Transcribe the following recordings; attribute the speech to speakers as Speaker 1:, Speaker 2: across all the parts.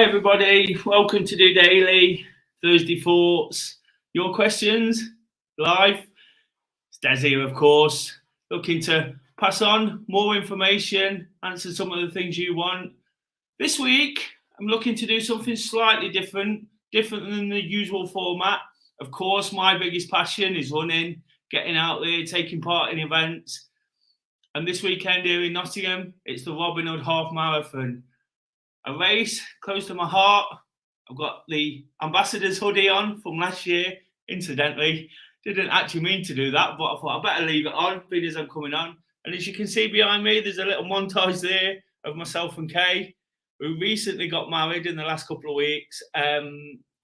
Speaker 1: Hi everybody, welcome to DOdaily, Thursday Thoughts. Your questions, live. It's Des here, of course, looking to pass on more information, answer some of the things you want. This week, I'm looking to do something slightly different than the usual format. Of course, my biggest passion is running, getting out there, taking part in events. And this weekend here in Nottingham, it's the Robinhood Half Marathon. A race close to my heart. I've got the ambassador's hoodie on from last year. Incidentally, didn't actually mean to do that, but I thought I better leave it on, being as I'm coming on. And as you can see behind me, there's a little montage there of myself and Kay, who recently got married in the last couple of weeks.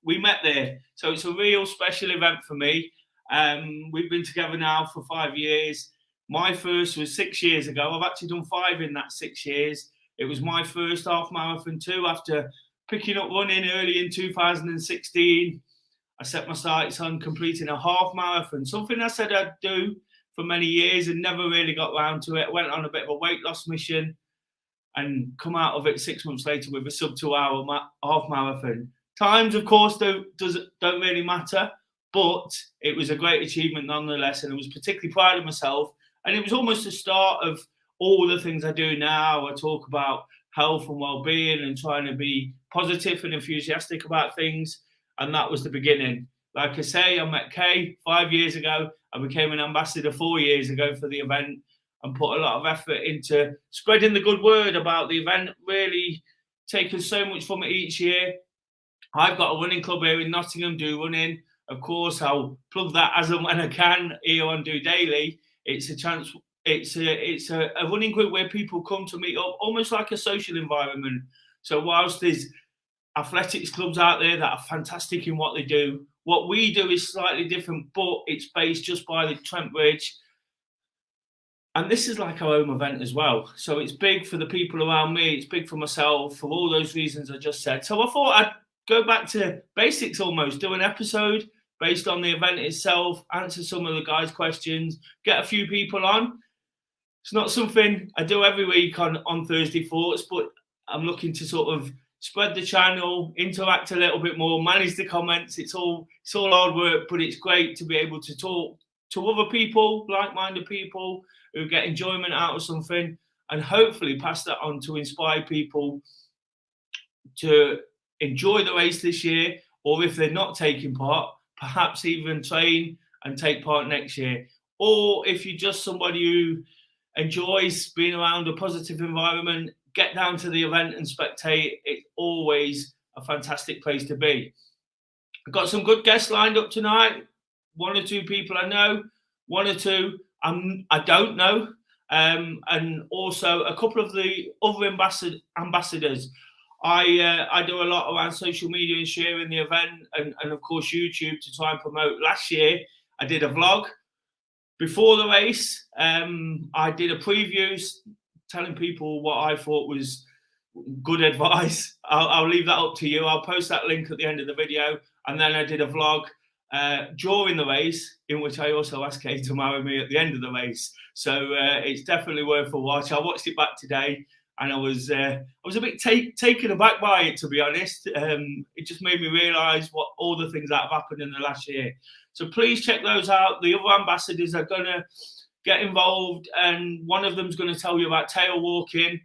Speaker 1: We met there, so it's a real special event for me. We've been together now for 5 years. My first was 6 years ago. I've actually done 5 in that 6 years. It was my first half marathon too. After picking up running early in 2016, I set my sights on completing a half marathon, something I said I'd do for many years and never really got round to it. I went on a bit of a weight loss mission and come out of it 6 months later with a sub 2 hour half marathon. Times, of course, don't really matter, but it was a great achievement nonetheless, and I was particularly proud of myself. And it was almost the start of all the things I do now. I talk about health and well-being and trying to be positive and enthusiastic about things. And that was the beginning. Like I say, I met Kay 5 years ago. I became an ambassador 4 years ago for the event and put a lot of effort into spreading the good word about the event, really taking so much from it each year. I've got a running club here in Nottingham, Do Running. Of course, I'll plug that as and when I can here on DOdaily. It's a chance. It's a running group where people come to meet up, almost like a social environment. So whilst there's athletics clubs out there that are fantastic in what they do, what we do is slightly different, but it's based just by the Trent Bridge. And this is like our home event as well. So it's big for the people around me. It's big for myself for all those reasons I just said. So I thought I'd go back to basics almost, do an episode based on the event itself, answer some of the guys' questions, get a few people on. It's not something I do every week on Thursday Thoughts, but I'm looking to sort of spread the channel, interact a little bit more, manage the comments. It's all hard work, but it's great to be able to talk to other people, like-minded people who get enjoyment out of something, and hopefully pass that on to inspire people to enjoy the race this year, or if they're not taking part, perhaps even train and take part next year. Or if you're just somebody who enjoys being around a positive environment, get down to the event and spectate. It's always a fantastic place to be. I've got some good guests lined up tonight. 1 or 2 people I know, 1 or 2 I don't know, and also a couple of the other ambassadors. I do a lot around social media and sharing the event, and of course YouTube to try and promote. Last year I did a vlog before the race. I did a preview telling people what I thought was good advice. I'll leave that up to you. I'll post that link at the end of the video. And then I did a vlog during the race, in which I also asked Kate to marry me at the end of the race. So it's definitely worth a watch. I watched it back today, and I was a bit taken aback by it, to be honest. It just made me realise what all the things that have happened in the last year. So please check those out. The other ambassadors are going to get involved, and one of them's going to tell you about tail walking,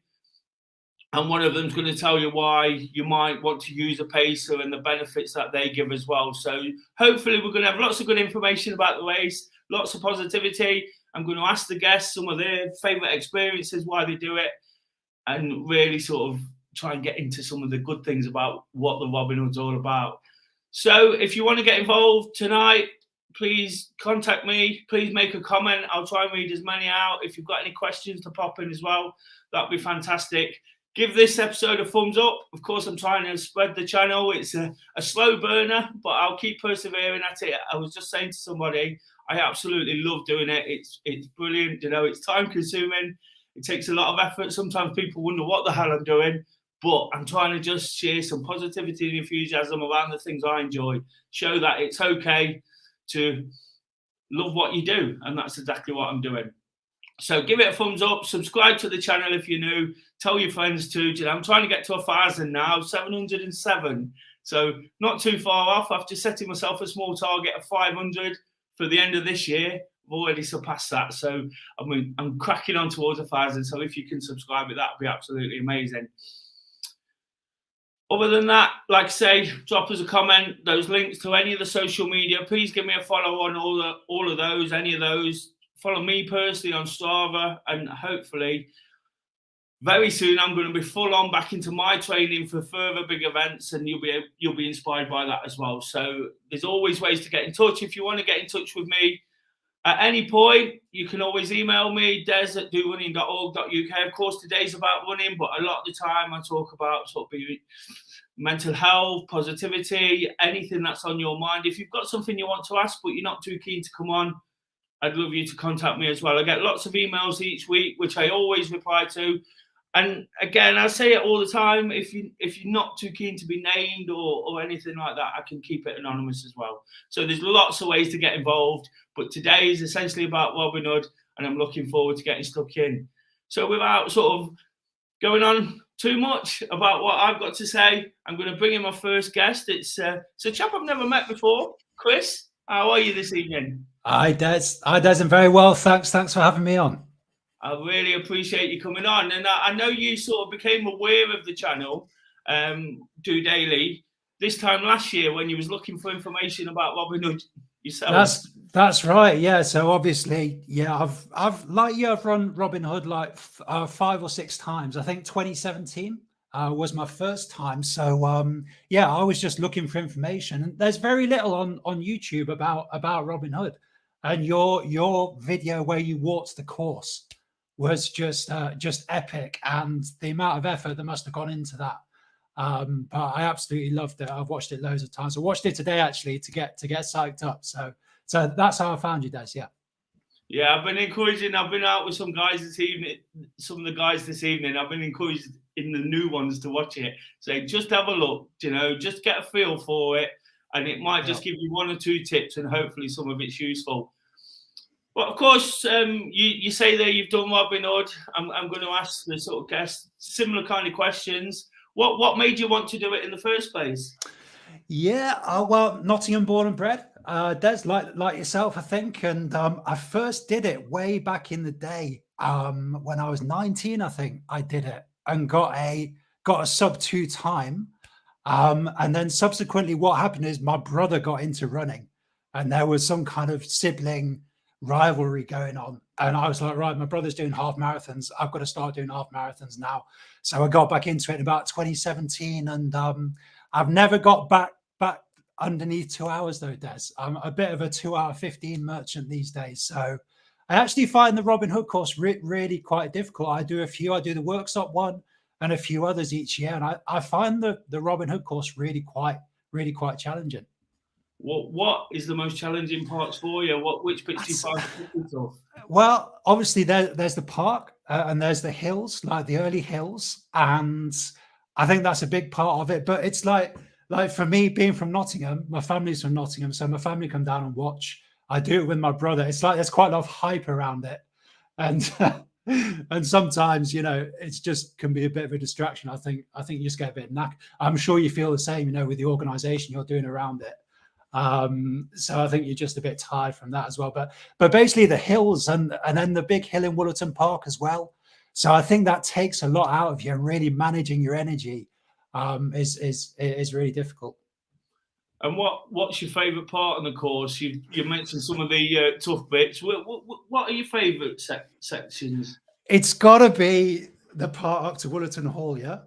Speaker 1: and one of them's going to tell you why you might want to use a pacer and the benefits that they give as well. So hopefully we're going to have lots of good information about the race, lots of positivity. I'm going to ask the guests some of their favourite experiences, why they do it, and really sort of try and get into some of the good things about what the Robinhood's all about. So if you want to get involved tonight, please contact me. Please make a comment. I'll try and read as many out. If you've got any questions to pop in as well, that'd be fantastic. Give this episode a thumbs up. Of course, I'm trying to spread the channel. It's a slow burner, but I'll keep persevering at it. I was just saying to somebody, I absolutely love doing it. It's brilliant. You know, it's time consuming. It takes a lot of effort. Sometimes people wonder what the hell I'm doing, but I'm trying to just share some positivity and enthusiasm around the things I enjoy. Show that it's okay to love what you do, and that's exactly what I'm doing. So give it a thumbs up, subscribe to the channel if you're new, tell your friends too. I'm trying to get to 1,000 now, 707. So not too far off. I've just setting myself a small target of 500 for the end of this year. I've already surpassed that. So I'm cracking on towards 1,000. So if you can subscribe, that would be absolutely amazing. Other than that, like I say, drop us a comment, those links to any of the social media. Please give me a follow on all of those, any of those. Follow me personally on Strava, and hopefully very soon I'm going to be full on back into my training for further big events, and you'll be inspired by that as well. So there's always ways to get in touch. If you want to get in touch with me at any point, you can always email me, des@dorunning.org.uk. Of course, today's about running, but a lot of the time I talk about sort of mental health, positivity, anything that's on your mind. If you've got something you want to ask, but you're not too keen to come on, I'd love you to contact me as well. I get lots of emails each week, which I always reply to. And again, I say it all the time, if you're not too keen to be named or anything like that, I can keep it anonymous as well. So there's lots of ways to get involved, but today is essentially about Robinhood, and I'm looking forward to getting stuck in. So without sort of going on too much about what I've got to say, I'm going to bring in my first guest. It's a chap I've never met before. Chris, how are you this evening?
Speaker 2: Hi, Des. I'm very well. Thanks for having me on.
Speaker 1: I really appreciate you coming on. And I know you sort of became aware of the channel, DOdaily, this time last year when you was looking for information about Robinhood yourself.
Speaker 2: That's right. Yeah. So obviously, yeah, I've run Robinhood like 5 or 6 times. I think 2017 was my first time. So yeah, I was just looking for information, and there's very little on YouTube about Robinhood. And your video where you walked the course was just epic, and the amount of effort that must have gone into that. But I absolutely loved it. I've watched it loads of times. I watched it today actually to get psyched up. So that's how I found you, Des. Yeah.
Speaker 1: Yeah, I've been encouraging. I've been out with some guys this evening. Some of the guys this evening. I've been encouraged in the new ones to watch it. Say, just have a look. Just get a feel for it, and it might just give you 1 or 2 tips, and hopefully some of it's useful. But of course, you say there you've done Robinhood. I'm going to ask the sort of guests similar kind of questions. What made you want to do it in the first place?
Speaker 2: Yeah, well, Nottingham born and bred. Des, like yourself, I think. And I first did it way back in the day. When I was 19, I think I did it and got a sub 2 time. And then subsequently, what happened is my brother got into running, and there was some kind of sibling rivalry going on. And I was like, right, my brother's doing half marathons. I've got to start doing half marathons now. So I got back into it in about 2017, and I've never got back underneath 2 hours though, Des. I'm a bit of a 2 hour 15 merchant these days. So I actually find the Robinhood course really quite difficult. I do the workshop one and a few others each year, and I find the Robinhood course really quite challenging.
Speaker 1: What is the most challenging parts for you? Which bits do you find difficult?
Speaker 2: Well, obviously there's the park and there's the hills, like the early hills, and I think that's a big part of it. But it's like for me, being from Nottingham, my family's from Nottingham, so my family come down and watch. I do it with my brother. It's like there's quite a lot of hype around it, and and sometimes it's just can be a bit of a distraction. I think you just get a bit knack. I'm sure you feel the same, with the organisation you're doing around it. So I think you're just a bit tired from that as well. But basically the hills and then the big hill in Woollerton Park as well. So I think that takes a lot out of you, and really managing your energy is really difficult.
Speaker 1: And what's your favourite part of the course? You mentioned some of the tough bits. What are your favourite sections?
Speaker 2: It's got to be the part up to Woollerton Hall, yeah.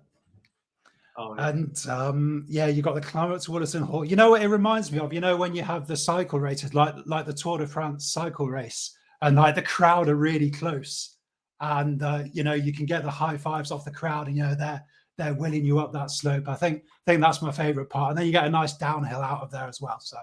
Speaker 1: Oh, yeah.
Speaker 2: And you got the climb up to Woollerton Hall. You know what it reminds me of? When you have the cycle races, like the Tour de France cycle race, and like the crowd are really close, and you can get the high fives off the crowd, and they're willing you up that slope. I think that's my favorite part, and then you get a nice downhill out of there as well. So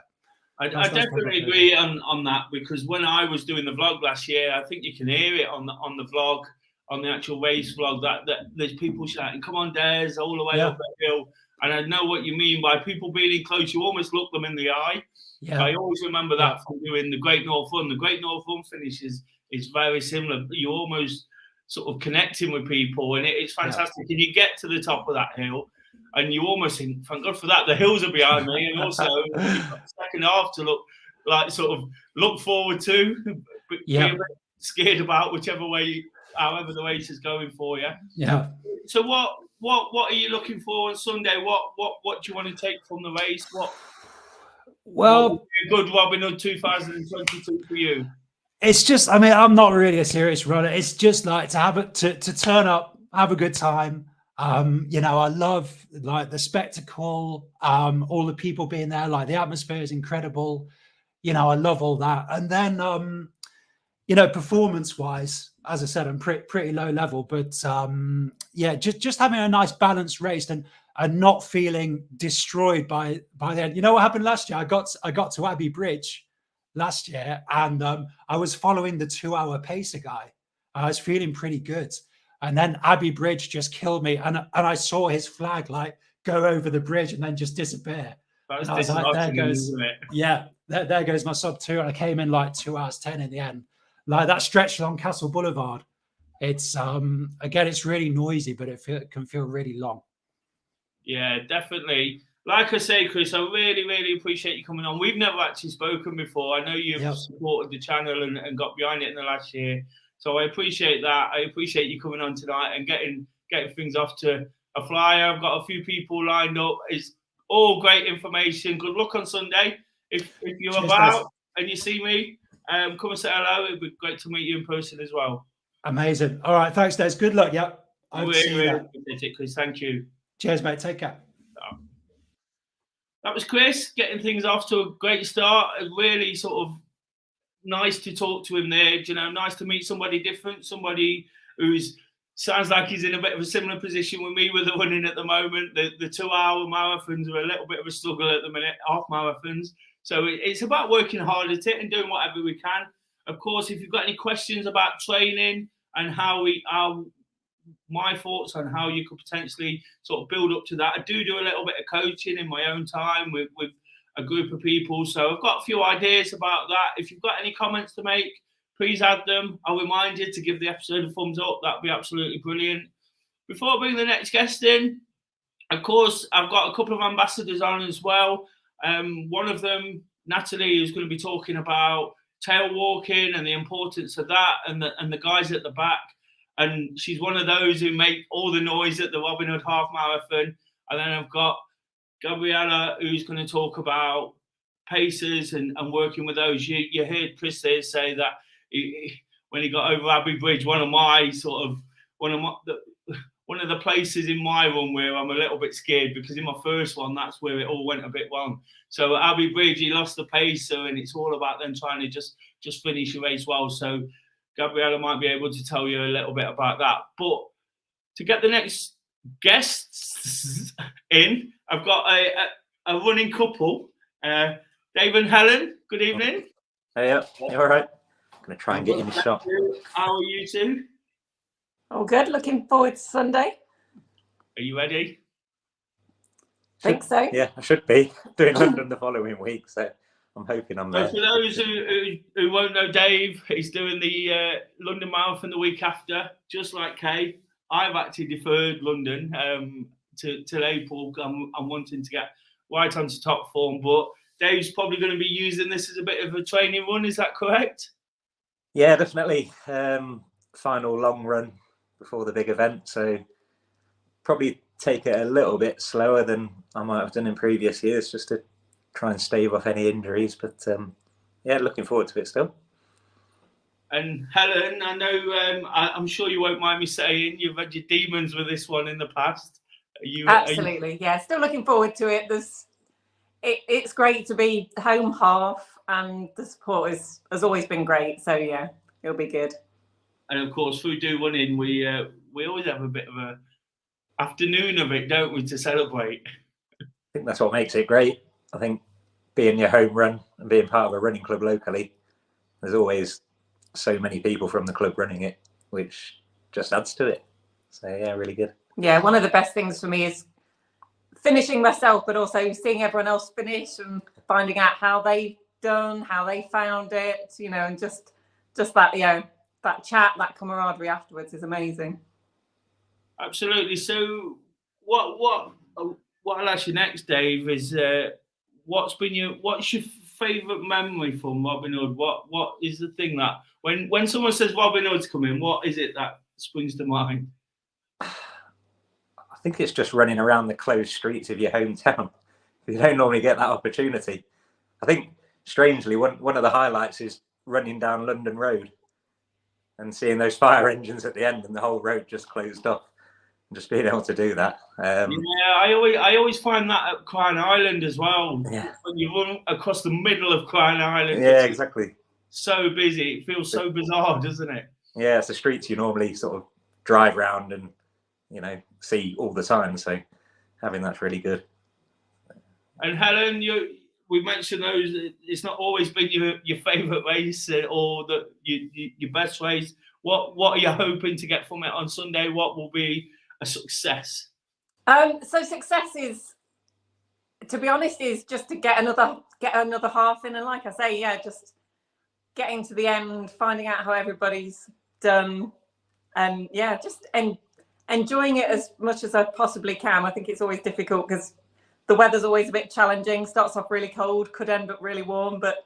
Speaker 1: I definitely agree on that, because when I was doing the vlog last year, I think you can hear it on the vlog. On the actual race vlog, that there's people shouting, "Come on, Des!" all the way up that hill, and I know what you mean by people being in close. You almost look them in the eye. Yeah. I always remember that from doing the Great North Run. The Great North Run finishes is very similar. You're almost sort of connecting with people, and it's fantastic. And you get to the top of that hill, and you almost think, thank God for that, the hills are behind me, and also you've got the second half to look forward to, but be a bit scared about however the race is going for you.
Speaker 2: Yeah.
Speaker 1: So what are you looking for on Sunday? What do you want to take from the race? What would be a good Robinhood 2022 for you?
Speaker 2: It's just, I mean, I'm not really a serious runner. It's just like to turn up, have a good time. You know, I love like the spectacle, all the people being there, like the atmosphere is incredible. You know, I love all that. And then, you know, performance wise, as I said, I'm pretty low level, but yeah, just having a nice balanced race and not feeling destroyed by the end. You know what happened last year? I got to Abbey Bridge last year, and I was following the 2-hour pacer guy. I was feeling pretty good, and then Abbey Bridge just killed me, and I saw his flag like go over the bridge and then just disappear. And I was like, there goes, yeah, there goes my sub 2. And I came in like 2 hours 10 in the end. Like that stretch along Castle Boulevard, it's again, it's really noisy, but it can feel really long.
Speaker 1: Yeah, definitely. Like I say, Chris, I really, really appreciate you coming on. We've never actually spoken before. I know you've supported the channel and got behind it in the last year. So I appreciate that. I appreciate you coming on tonight and getting things off to a flyer. I've got a few people lined up. It's all great information. Good luck on Sunday. If you're about and you see me, come and say hello. It'd be great to meet you in person as well.
Speaker 2: Amazing. All right. Thanks, Des. Good luck. Yeah. I will see you then.
Speaker 1: Chris. Thank you.
Speaker 2: Cheers, mate. Take care.
Speaker 1: That was Chris, getting things off to a great start. Really sort of nice to talk to him there. You know, nice to meet somebody different, somebody who's sounds like he's in a bit of a similar position with me with the running at the moment. The 2-hour marathons are a little bit of a struggle at the minute, half marathons. So it's about working hard at it and doing whatever we can. Of course, if you've got any questions about training and my thoughts on how you could potentially sort of build up to that. I do a little bit of coaching in my own time with a group of people. So I've got a few ideas about that. If you've got any comments to make, please add them. I'll remind you to give the episode a thumbs up. That'd be absolutely brilliant. Before I bring the next guest in, of course, I've got a couple of ambassadors on as well. One of them, Natalie, is going to be talking about tail walking and the importance of that and the guys at the back. And she's one of those who make all the noise at the Robinhood Half Marathon. And then I've got Gabriella, who's going to talk about pacers and working with those. You heard Chris there say that when he got over Abbey Bridge, one of the places in my run where I'm a little bit scared, because in my first one, that's where it all went a bit wrong. So at Abbey Bridge, he lost the pacer, and it's all about them trying to just finish the race well. So Gabriella might be able to tell you a little bit about that. But to get the next guests in, I've got a running couple, Dave and Helen. Good evening.
Speaker 3: Hey, you all right? I'm going to try and get in the shot.
Speaker 1: How are you two?
Speaker 4: All good. Looking forward to Sunday.
Speaker 1: Are you ready?
Speaker 4: Think so.
Speaker 3: Yeah, I should be doing London the following week, so I'm hoping I'm there.
Speaker 1: So for those who won't know Dave, he's doing the London Marathon the week after, just like Kay. I've actually deferred London till April. I'm wanting to get right onto top form, but Dave's probably going to be using this as a bit of a training run. Is that correct?
Speaker 3: Yeah, definitely. Final long run before the big event, so probably take it a little bit slower than I might have done in previous years, just to try and stave off any injuries. But yeah, looking forward to it still.
Speaker 1: And Helen, I know I'm sure you won't mind me saying you've had your demons with this one in the past.
Speaker 4: Absolutely, yeah. Still looking forward to it. It's great to be home half, and the support has always been great. So yeah, it'll be good.
Speaker 1: And of course, through Do Running, we always have a bit of a afternoon of it, don't we, to celebrate?
Speaker 3: I think that's what makes it great. I think being your home run and being part of a running club locally, there's always so many people from the club running it, which just adds to it. So yeah, really good.
Speaker 4: Yeah, one of the best things for me is finishing myself, but also seeing everyone else finish and finding out how they've done, how they found it, and just that, that chat, that camaraderie afterwards is amazing.
Speaker 1: Absolutely. So what I'll ask you next, Dave, is what's your favourite memory from Robinhood? What is the thing that when someone says Robinhood's coming, what is it that springs to mind?
Speaker 3: I think it's just running around the closed streets of your hometown. You don't normally get that opportunity. I think, strangely, one of the highlights is running down London Road and seeing those fire engines at the end and the whole road just closed off. And just being able to do that.
Speaker 1: Yeah, I always find that at Crown Island as well.
Speaker 3: Yeah.
Speaker 1: When you run across the middle of Crown Island.
Speaker 3: Yeah, exactly.
Speaker 1: So busy. It feels so bizarre, doesn't it?
Speaker 3: Yeah, it's the streets you normally sort of drive round and, see all the time. So having that's really good.
Speaker 1: And Helen, we mentioned those. It's not always been your favourite race or your best race. What are you hoping to get from it on Sunday? What will be a success?
Speaker 4: So success is, to be honest, is just to get another half in, and like I say, just getting to the end, finding out how everybody's done, and just enjoying it as much as I possibly can. I think it's always difficult because the weather's always a bit challenging. Starts off really cold, could end up really warm, but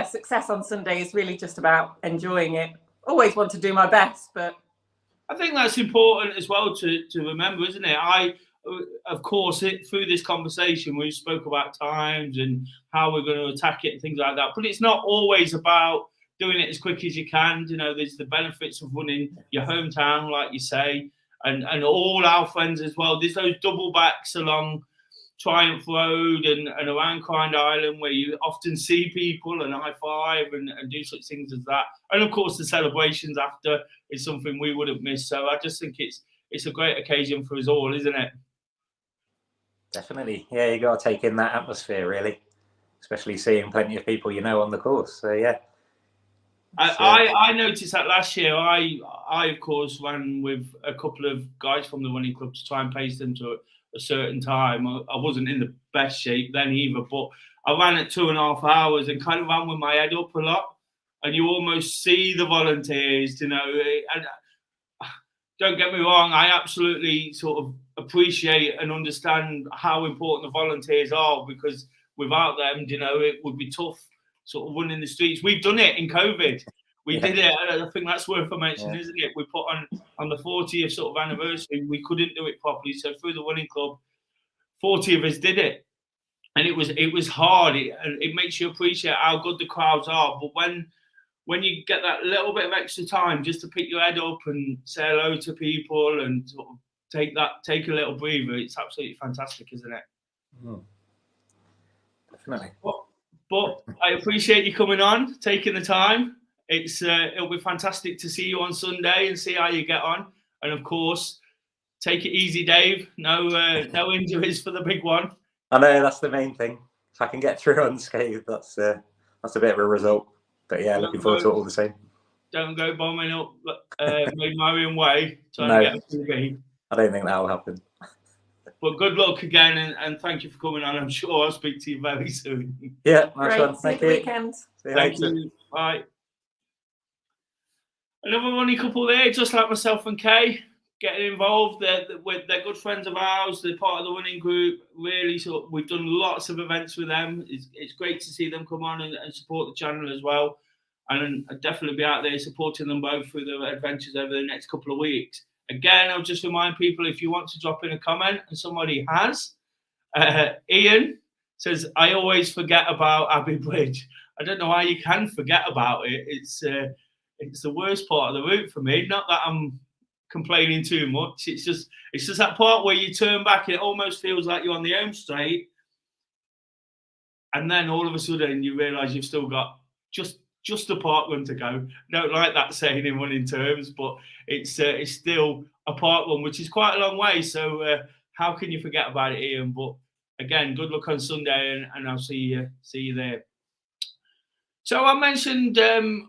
Speaker 4: success on Sunday is really just about enjoying it. Always want to do my best, but
Speaker 1: I think that's important as well to remember, isn't it? Of course, through this conversation, we spoke about times and how we're going to attack it and things like that. But it's not always about doing it as quick as you can. There's the benefits of running your hometown, like you say, and all our friends as well. There's those double backs along Triumph Road and around Crown Island where you often see people and high five and do such things as that. And of course, the celebrations after is something we wouldn't miss. So I just think it's a great occasion for us all, isn't it?
Speaker 3: Definitely. Yeah, you got to take in that atmosphere, really, especially seeing plenty of people on the course. So, yeah.
Speaker 1: I noticed that last year. I of course ran with a couple of guys from the running club to try and pace them to a certain time. I wasn't in the best shape then either, but I ran at 2.5 hours and kind of ran with my head up a lot. And you almost see the volunteers, and don't get me wrong, I absolutely sort of appreciate and understand how important the volunteers are, because without them, it would be tough sort of running the streets. We've done it in COVID. We did it. I think that's worth a mention, isn't it? We put on the 40th sort of anniversary, we couldn't do it properly. So through the running club, 40 of us did it. And it was hard. It makes you appreciate how good the crowds are. But when you get that little bit of extra time just to pick your head up and say hello to people and sort of take a little breather, it's absolutely fantastic, isn't it?
Speaker 3: Mm. Definitely.
Speaker 1: But I appreciate you coming on, taking the time. It'll be fantastic to see you on Sunday and see how you get on. And of course, take it easy, Dave. No injuries for the big one.
Speaker 3: I know, that's the main thing. If I can get through unscathed, that's a bit of a result. But looking forward to it all the same.
Speaker 1: Don't go bombing up Marion Way trying to get a TV.
Speaker 3: I don't think that will happen.
Speaker 1: But good luck again, and thank you for coming on. I'm sure I'll speak to you very soon.
Speaker 3: Yeah, nice one. Thank you.
Speaker 4: Weekend.
Speaker 1: Thank you. Bye. Another running couple there, just like myself and Kay, getting involved. They're good friends of ours. They're part of the running group. Really, so we've done lots of events with them. It's great to see them come on and support the channel as well. And I'll definitely be out there supporting them both through their adventures over the next couple of weeks. Again, I'll just remind people, if you want to drop in a comment, and somebody has, Ian says, I always forget about Abbey Bridge. I don't know how you can forget about it. It's the worst part of the route for me. Not that I'm complaining too much. It's just that part where you turn back and it almost feels like you're on the home straight. And then all of a sudden you realise you've still got just a park run to go. Don't like that saying in running terms, but it's still a park run, which is quite a long way. So how can you forget about it, Ian? But again, good luck on Sunday, and I'll see you there. So I mentioned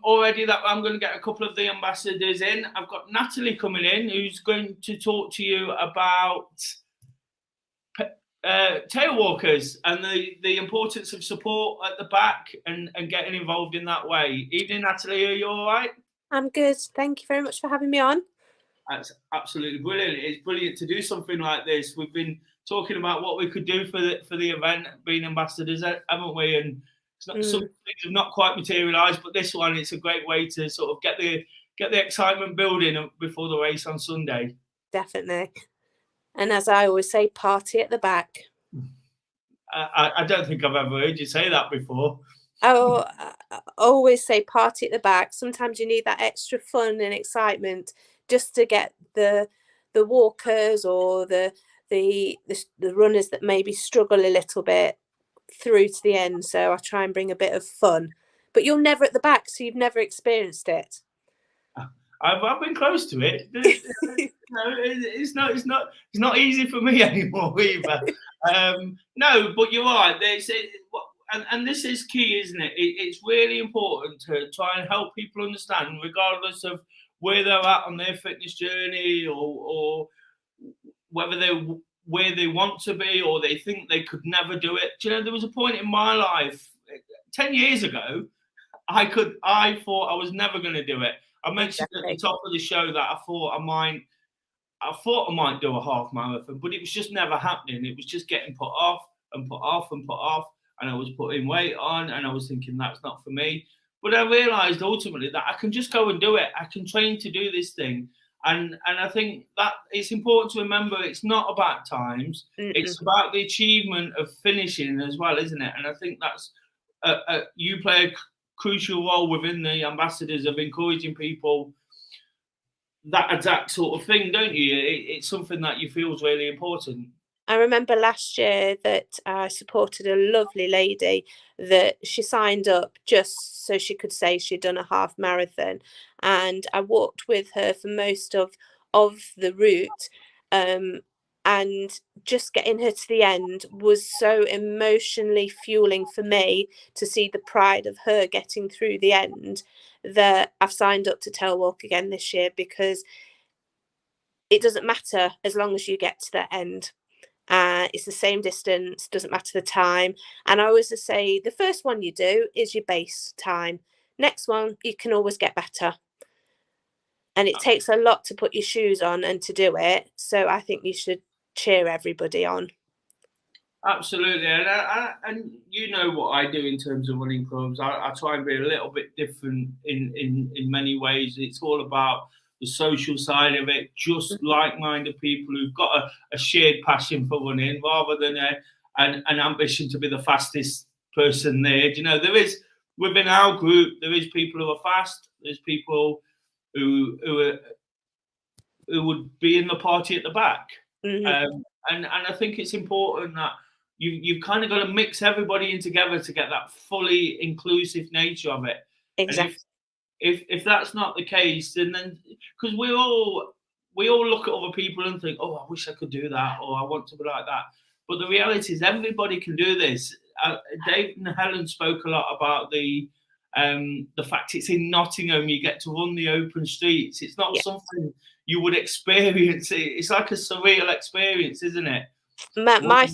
Speaker 1: already that I'm going to get a couple of the ambassadors in. I've got Natalie coming in, who's going to talk to you about tail walkers and the importance of support at the back and getting involved in that way. Evening, Natalie. Are you all right?
Speaker 5: I'm good. Thank you very much for having me on.
Speaker 1: That's absolutely brilliant. It's brilliant to do something like this. We've been talking about what we could do for the event, being ambassadors, haven't we? And it's not, some things have not quite materialised, but this one, it's a great way to sort of get the excitement building before the race on Sunday.
Speaker 5: Definitely. And as I always say, party at the back.
Speaker 1: I don't think I've ever heard you say that before.
Speaker 5: Oh, I always say party at the back. Sometimes you need that extra fun and excitement just to get the walkers or the runners that maybe struggle a little bit through to the end. So I try and bring a bit of fun. But you're never at the back, so you've never experienced it.
Speaker 1: I've been close to it. It's not easy for me anymore either. No, but you're right. And this is key, isn't it? It's really important to try and help people understand, regardless of where they're at on their fitness journey, or whether where they want to be, or they think they could never do it. Do you know, there was a point in my life 10 years ago, I thought I was never going to do it. I mentioned at the top of the show that I thought I might do a half marathon, but it was just never happening. It was just getting put off and put off and put off. And I was putting weight on, and I was thinking that's not for me. But I realised ultimately that I can just go and do it. I can train to do this thing. And I think that it's important to remember it's not about times. It's about the achievement of finishing as well, isn't it? And I think that's you play a crucial role within the ambassadors of encouraging people that exact sort of thing, don't you? It's something that you feel is really important.
Speaker 5: I remember last year that I supported a lovely lady that she signed up just so she could say she'd done a half marathon. And I walked with her for most of the route. And just getting her to the end was so emotionally fueling for me to see the pride of her getting through the end, that I've signed up to Tail Walk again this year, because it doesn't matter as long as you get to the end. It's the same distance, doesn't matter the time. And I always say the first one you do is your base time. Next one, you can always get better. And it takes a lot to put your shoes on and to do it. So I think you should cheer everybody on.
Speaker 1: Absolutely. And you know what I do in terms of running clubs. I try and be a little bit different in many ways. It's all about the social side of it, just like-minded people who've got a shared passion for running, rather than an ambition to be the fastest person there. You know, there is, within our group, there is people who are fast. There's people who would be in the party at the back. And I think it's important that you've kind of got to mix everybody in together to get that fully inclusive nature of it.
Speaker 5: Exactly.
Speaker 1: And if that's not the case, then because we all look at other people and think, oh, I wish I could do that, or I want to be like that. But the reality is everybody can do this. Dave and Helen spoke a lot about the fact it's in Nottingham. You get to run the open streets. It's not something you would experience. It's like a surreal experience, isn't it?
Speaker 5: My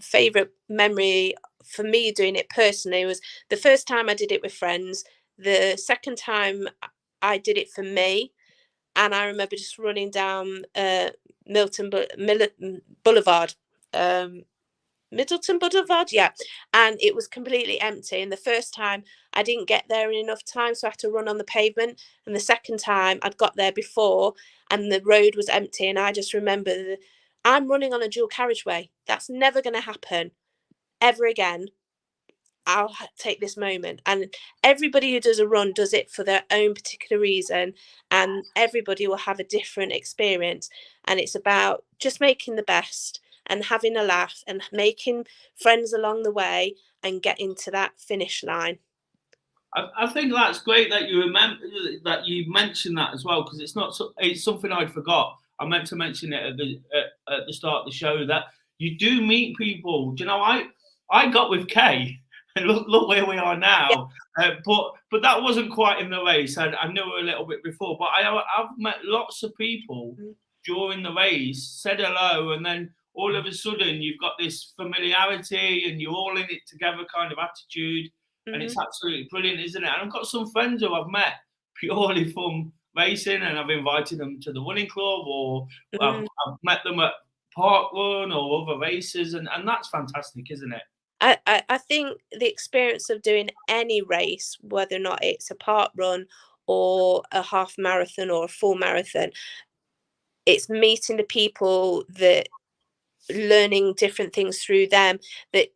Speaker 5: favourite memory for me doing it personally was the first time I did it with friends. The second time I did it for me, and I remember just running down Middleton Boulevard, yeah, and it was completely empty. And the first time I didn't get there in enough time, so I had to run on the pavement. And the second time I'd got there before, and the road was empty. And I just remember I'm running on a dual carriageway. That's never going to happen ever again. I'll take this moment. And everybody who does a run does it for their own particular reason, and everybody will have a different experience. And it's about just making the best and having a laugh and making friends along the way and getting to that finish line.
Speaker 1: I think that's great that you remember that you mentioned that as well, because it's something I'd forgot. I meant to mention it at the start of the show, that you do meet people. Do you know, I got with Kay, and look where we are now. Yeah. But that wasn't quite in the race. I knew her a little bit before, but I've met lots of people during the race, said hello, and then all of a sudden you've got this familiarity and you're all in it together kind of attitude. And it's absolutely brilliant, isn't it? And I've got some friends who I've met purely from racing, and I've invited them to the running club, or I've met them at park run or other races, and that's fantastic, isn't it?
Speaker 5: I think the experience of doing any race, whether or not it's a park run or a half marathon or a full marathon, it's meeting the people, that learning different things through them, that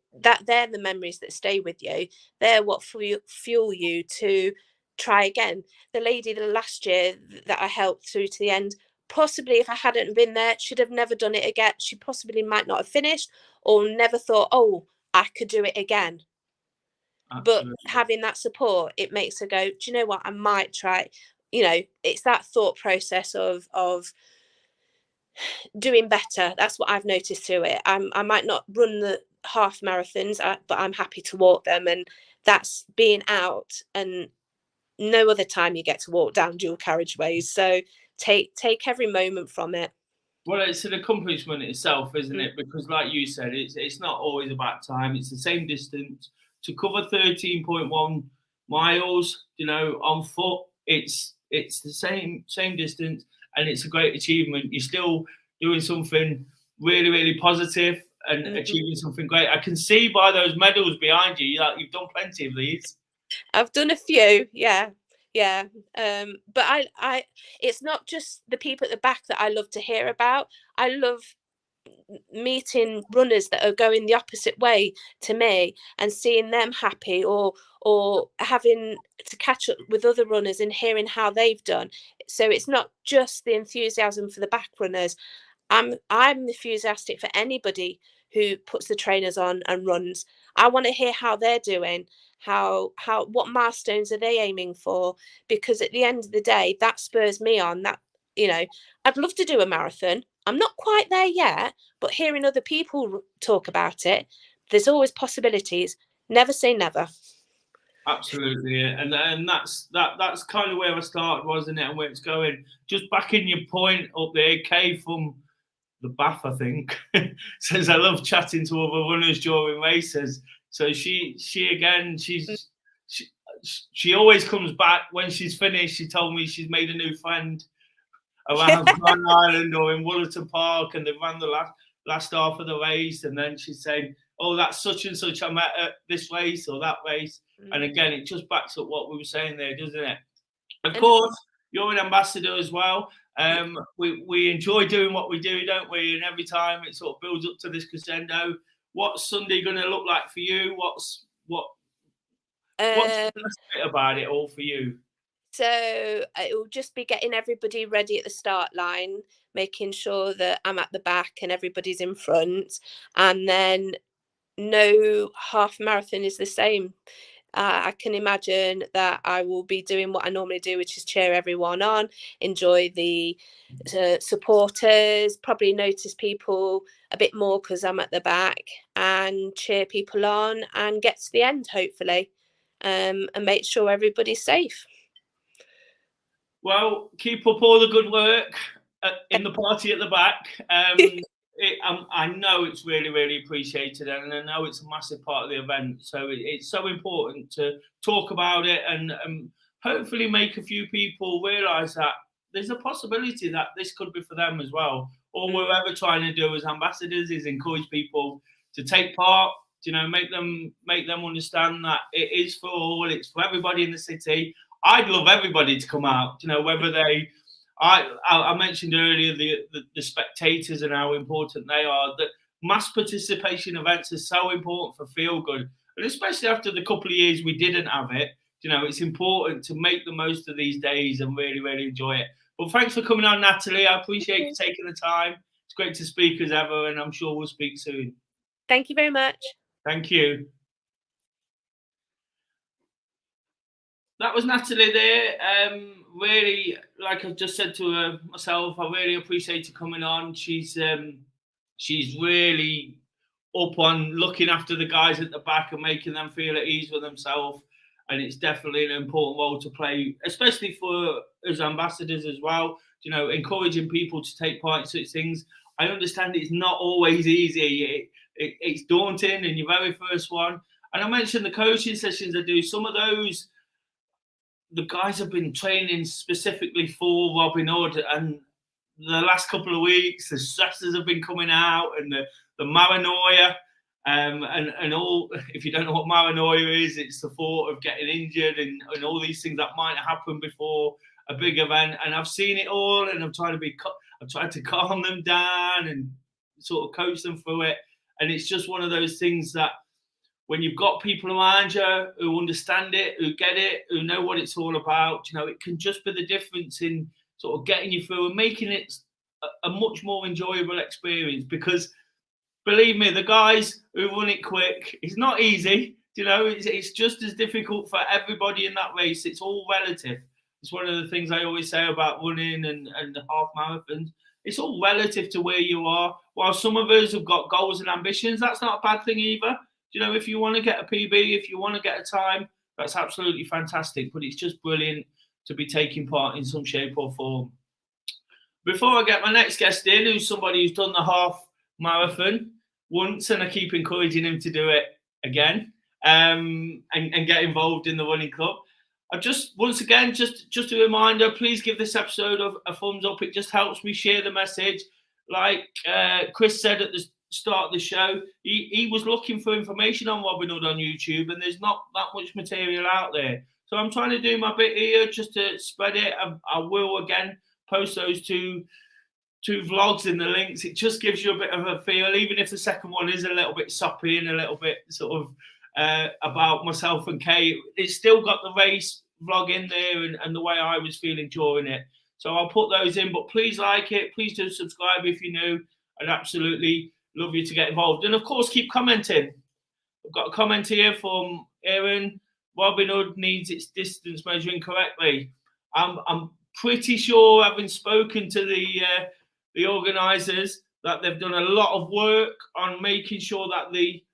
Speaker 5: they're the memories that stay with you. They're what fuel you to try again. The lady the last year that I helped through to the end, possibly if I hadn't been there, she'd have never done it again. She possibly might not have finished, or never thought, oh, I could do it again. Absolutely. But having that support, it makes her go, do you know what, I might try. You know, it's that thought process of doing better. That's what I've noticed to it. I might not run the half marathons, but I'm happy to walk them, and that's being out, and no other time you get to walk down dual carriageways. So take every moment from it.
Speaker 1: Well, it's an accomplishment itself, isn't it? Because like you said, it's not always about time. It's the same distance. To cover 13.1 miles, you know, on foot, it's the same distance, and it's a great achievement. You're still doing something really, really positive and achieving something great. I can see by those medals behind you that you've done plenty of these.
Speaker 5: I've done a few, yeah. But I it's not just the people at the back that I love to hear about. I love meeting runners that are going the opposite way to me and seeing them happy, or having to catch up with other runners and hearing how they've done. So it's not just the enthusiasm for the back runners. I'm enthusiastic for anybody who puts the trainers on and runs. I want to hear how they're doing, what milestones are they aiming for, because at the end of the day, that spurs me on. That, you know, I'd love to do a marathon. I'm not quite there yet, but hearing other people talk about it, there's always possibilities. Never say never.
Speaker 1: Absolutely, and that's kind of where I started, wasn't it, and where it's going. Just backing your point up there, Kay from the Bath, I think, says I love chatting to other runners during races. So she always comes back when she's finished. She told me she's made a new friend around Grand Island or in Woollerton Park, and they ran the last half of the race, and then she's saying, oh, that's such and such I met at this race or that race. And again, it just backs up what we were saying there, doesn't it? Of course, you're an ambassador as well. We enjoy doing what we do, don't we? And every time it sort of builds up to this crescendo. What's Sunday going to look like for you? What's the best bit about it all for you?
Speaker 5: So it will just be getting everybody ready at the start line, making sure that I'm at the back and everybody's in front, and then no half marathon is the same. I can imagine that I will be doing what I normally do, which is cheer everyone on, enjoy the supporters, probably notice people a bit more because I'm at the back, and cheer people on and get to the end, hopefully, and make sure everybody's safe.
Speaker 1: Well, keep up all the good work in the party at the back. I know it's really, really appreciated, and I know it's a massive part of the event. So it's so important to talk about it and hopefully make a few people realise that there's a possibility that this could be for them as well. All we're ever trying to do as ambassadors is encourage people to take part. You know, make them understand that it is for all. It's for everybody in the city. I'd love everybody to come out. You know, whether they. I mentioned earlier the spectators and how important they are. That mass participation events are so important for feel good, and especially after the couple of years we didn't have it. You know, it's important to make the most of these days and really, really enjoy it. Well, thanks for coming on, Natalie. I appreciate you taking the time. It's great to speak as ever, and I'm sure we'll speak soon.
Speaker 5: Thank you very much.
Speaker 1: Thank you. That was Natalie there. Really, like I just said to her myself, I really appreciate her coming on. She's really up on looking after the guys at the back and making them feel at ease with themselves. And it's definitely an important role to play, especially for us ambassadors as well. You know, encouraging people to take part in such things. I understand it's not always easy. It's daunting in your very first one. And I mentioned the coaching sessions I do. Some of those the guys have been training specifically for Robinhood, and the last couple of weeks, the stresses have been coming out, and the paranoia, and all. If you don't know what paranoia is, it's the thought of getting injured and all these things that might happen before a big event. And I've seen it all, and I've tried to calm them down and sort of coach them through it. And it's just one of those things that when you've got people around you who understand it, who get it, who know what it's all about, you know, it can just be the difference in sort of getting you through and making it a much more enjoyable experience. Because believe me, the guys who run it quick, it's not easy. You know, it's just as difficult for everybody in that race. It's all relative. It's one of the things I always say about running and half marathons. It's all relative to where you are. While some of us have got goals and ambitions, that's not a bad thing either. You know, if you want to get a PB, if you want to get a time, that's absolutely fantastic. But it's just brilliant to be taking part in some shape or form. Before I get my next guest in, who's somebody who's done the half marathon once, and I keep encouraging him to do it again, and get involved in the running club. I just, once again, just a reminder, please give this episode a thumbs up. It just helps me share the message. Like Chris said at the start of the show, he was looking for information on Robinhood on YouTube, and there's not that much material out there. So I'm trying to do my bit here just to spread it. I will again post those two vlogs in the links. It just gives you a bit of a feel, even if the second one is a little bit soppy and a little bit sort of about myself and Kate. It's still got the race vlog in there and the way I was feeling during it. So I'll put those in, but please like it. Please do subscribe if you're new. I'd absolutely love you to get involved. And of course, keep commenting. I've got a comment here from Aaron. Robinhood needs its distance measuring correctly. I'm pretty sure, having spoken to the organisers, that they've done a lot of work on making sure that the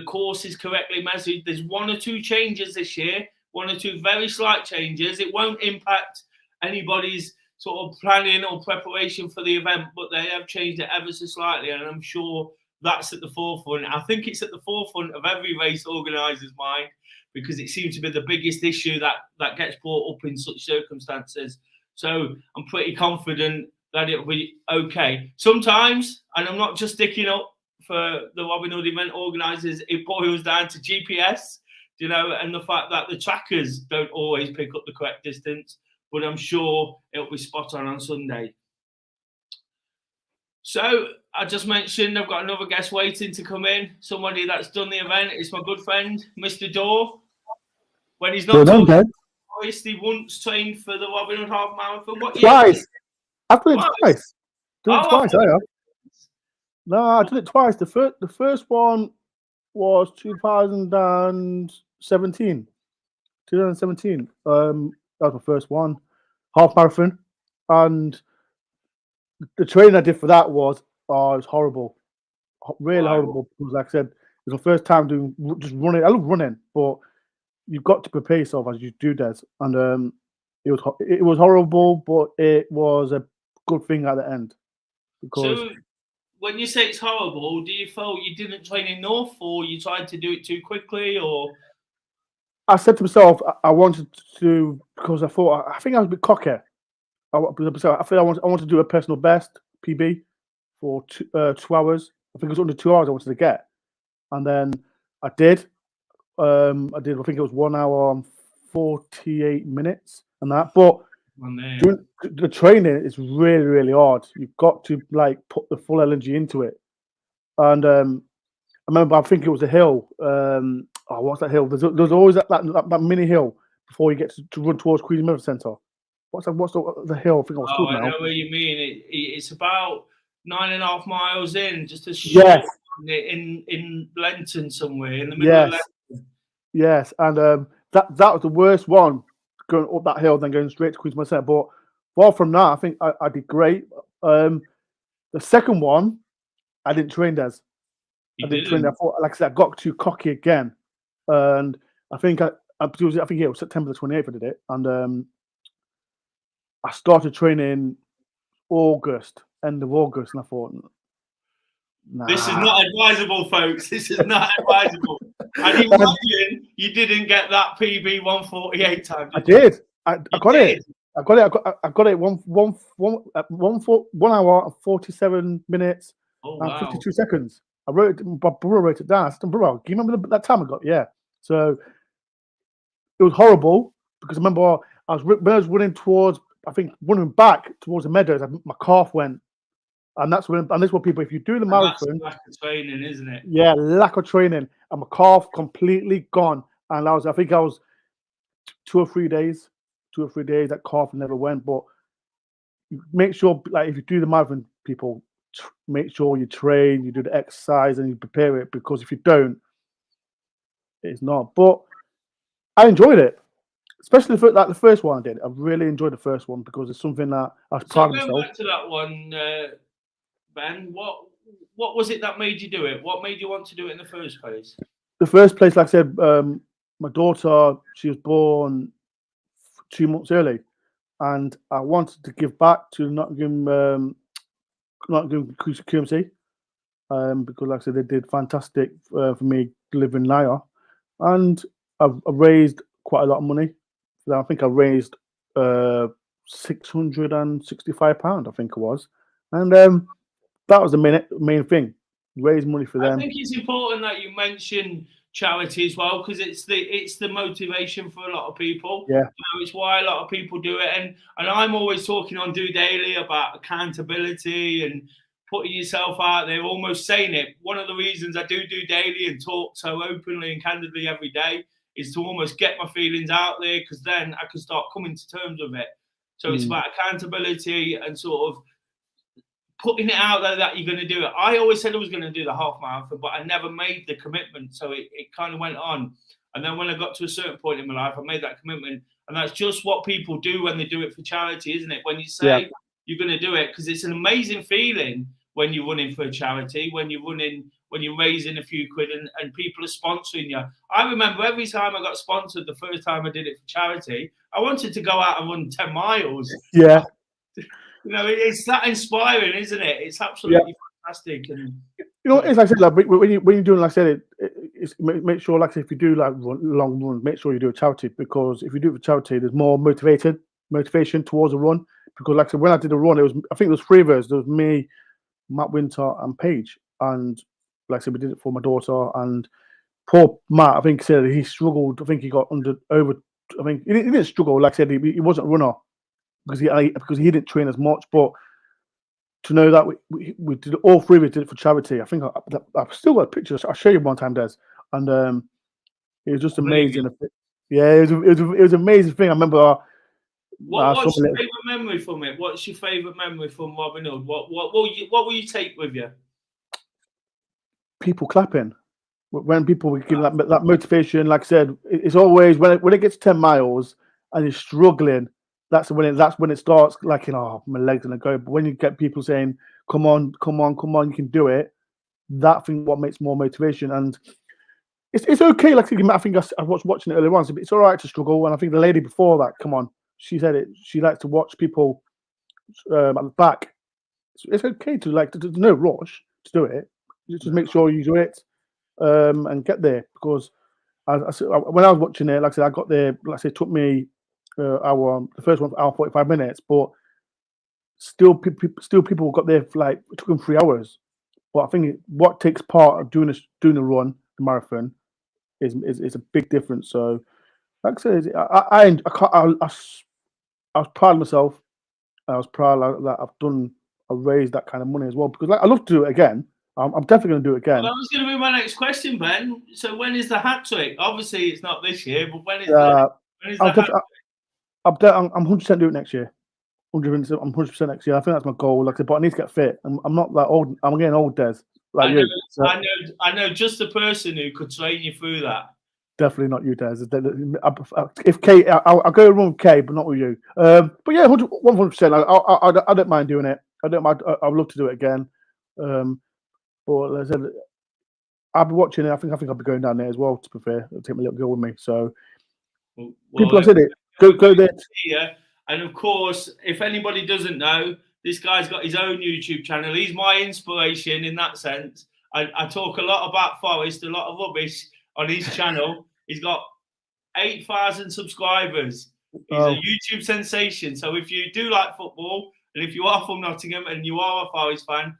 Speaker 1: course is correctly measured. There's one or two changes this year, one or two very slight changes. It won't impact anybody's sort of planning or preparation for the event, but they have changed it ever so slightly, and I'm sure that's at the forefront. I think it's at the forefront of every race organiser's mind, because it seems to be the biggest issue that gets brought up in such circumstances. So I'm pretty confident that it'll be okay. Sometimes, and I'm not just sticking up for the Robinhood event organisers, it boils down to GPS, you know, and the fact that the trackers don't always pick up the correct distance, but I'm sure it'll be spot on Sunday. So I just mentioned I've got another guest waiting to come in, somebody that's done the event. It's my good friend, Mr. Daw. When he's not talking, he once trained for the Robinhood Half Marathon.
Speaker 6: Twice. I've done it twice. I have. No, I did it twice. The first one was 2017. 2017. That was my first one, half marathon, and the training I did for that was horrible, really horrible. Because, like I said, it was my first time doing just running. I love running, but you've got to prepare yourself as you do, Des. And it was horrible, but it was a good thing at the end. Because
Speaker 1: so, when you say it's horrible, do you feel you didn't train enough, or you tried to do it too quickly, or?
Speaker 6: I said to myself, I wanted to, because I think I was a bit cocky. I wanted to do a personal best PB for 2 hours. I think it was under 2 hours I wanted to get, and then I did. I think it was 1 hour and 48 minutes and that. But doing the training is really, really hard. You've got to like put the full energy into it. And I remember, I think it was a hill. What's that hill? There's always that mini hill before you get to run towards Queen's Medical Centre. What's the hill? I think
Speaker 1: I know what you mean. It's about 9.5 miles in, just a short in Lenton somewhere in the middle of Lenton.
Speaker 6: Yes, and that was the worst one, going up that hill, then going straight to Queen's Medical Centre. But far from that, I think I did great. The second one, I didn't train Des. I didn't train. I thought, like I said, I got too cocky again, and I think it was September the 28th I did it, and I started training end of August, and I thought, nah.
Speaker 1: This is not advisable, folks. This is not advisable. And imagine you didn't get that PB 148 time.
Speaker 6: I did. I got
Speaker 1: did?
Speaker 6: it. I got it 1 hour and 47 minutes
Speaker 1: Oh,
Speaker 6: and
Speaker 1: wow.
Speaker 6: 52 seconds. I wrote it. My brother wrote it down. I said, "Bro, do you remember that time I got?" Yeah. So it was horrible because I remember when I was running towards, I think running back towards the meadows, my calf went, and that's what people. If you do the marathon,
Speaker 1: that's lack of training, isn't it?
Speaker 6: yeah, lack of training, and my calf completely gone. And I think I was 2 or 3 days. That calf never went. But make sure, like, if you do the marathon, people, make sure you train, you do the exercise, and you prepare it, because if you don't, it's not. But I enjoyed it, especially the first one I did. I really enjoyed the first one because it's something that I was proud of myself.
Speaker 1: Going back to that one, Ben, what was it that made you do it? What made you want to do it in the first place?
Speaker 6: The first place, like I said, my daughter, she was born 2 months early, and I wanted to give back to Nottingham QMC, because, like I said, they did fantastic for me delivering Naya, and I've raised quite a lot of money. I think I raised £665, I think it was, and that was the main thing. Raise money for them.
Speaker 1: I think it's important that you mention charity as well, because it's the motivation for a lot of people.
Speaker 6: Yeah,
Speaker 1: it's why a lot of people do it, and I'm always talking on DOdaily about accountability and putting yourself out there, almost saying it. One of the reasons I do DOdaily and talk so openly and candidly every day is to almost get my feelings out there, because then I can start coming to terms with it. So it's about accountability and sort of putting it out there that you're going to do it. I always said I was going to do the half marathon, but I never made the commitment. So it kind of went on. And then when I got to a certain point in my life, I made that commitment. And that's just what people do when they do it for charity, isn't it? When you say you're going to do it, because it's an amazing feeling when you're running for a charity, when you're raising a few quid and people are sponsoring you. I remember every time I got sponsored, the first time I did it for charity, I wanted to go out and run 10 miles.
Speaker 6: Yeah.
Speaker 1: You know, it's that inspiring, isn't it? It's absolutely fantastic. And
Speaker 6: it's like I said, like, when you're doing, like I said, it's make sure, like I said, if you do like long runs, make sure you do a charity, because if you do it for charity, there's more motivation towards a run. Because, like I said, when I did a run, I think there was 3 of us. There was me, Matt Winter, and Paige. And like I said, we did it for my daughter. And poor Matt, I think, said he struggled. I think he got over. I think he didn't struggle. Like I said, he wasn't a runner because he didn't train as much. But to know that we did, all 3 of us did it for charity. I think I've still got pictures. I'll show you one time, Des. And it was just amazing. Yeah, it was an amazing thing. I remember.
Speaker 1: What's your favourite memory from it? What's your favourite memory from Robinhood? What will you take with you?
Speaker 6: People clapping. When people give that motivation, like I said, it's always when it gets 10 miles and you're struggling, that's when it starts, like, my legs gonna go. But when you get people saying, come on, you can do it, that thing what makes more motivation. And it's okay. Like, I think I was watching it earlier on. It's all right to struggle. And I think the lady before that, come on, she said it. She likes to watch people at the back. It's okay to there's no rush to do it. Just make sure you do it and get there. Because when I was watching it, like I said, I got there. Like I said, it took me the first one, hour 45 minutes. But still people got there for, it took them 3 hours. But I think what takes part of doing a run, the marathon, is a big difference. So, like I said, I was proud of myself. I was proud that I've raised that kind of money as well, because I love to do it again. I'm definitely going to do it again.
Speaker 1: Well, that was going to be my next question, Ben. So when is the hat trick? Obviously, it's not this year, but when is the hat trick?
Speaker 6: I'm 100% do it next year. 100%. I'm 100% next year. I think that's my goal. Like I said, but I need to get fit. I'm not that old. I'm getting old, Des. Like you. So.
Speaker 1: I know just the person who could train you through that.
Speaker 6: Definitely not you, Des. If Kate, I'll go run with Kate, but not with you. But yeah, 100%. I don't mind doing it. I'd love to do it again. But like I said, I'll be watching it. I think I'll be going down there as well. To be fair, I'll take my little girl with me. So people have said it. Go there.
Speaker 1: And of course, if anybody doesn't know, this guy's got his own YouTube channel. He's my inspiration in that sense. I talk a lot about Forest, a lot of rubbish on his channel. He's got 8,000 subscribers. He's a YouTube sensation. So if you do like football, and if you are from Nottingham and you are a Forest fan,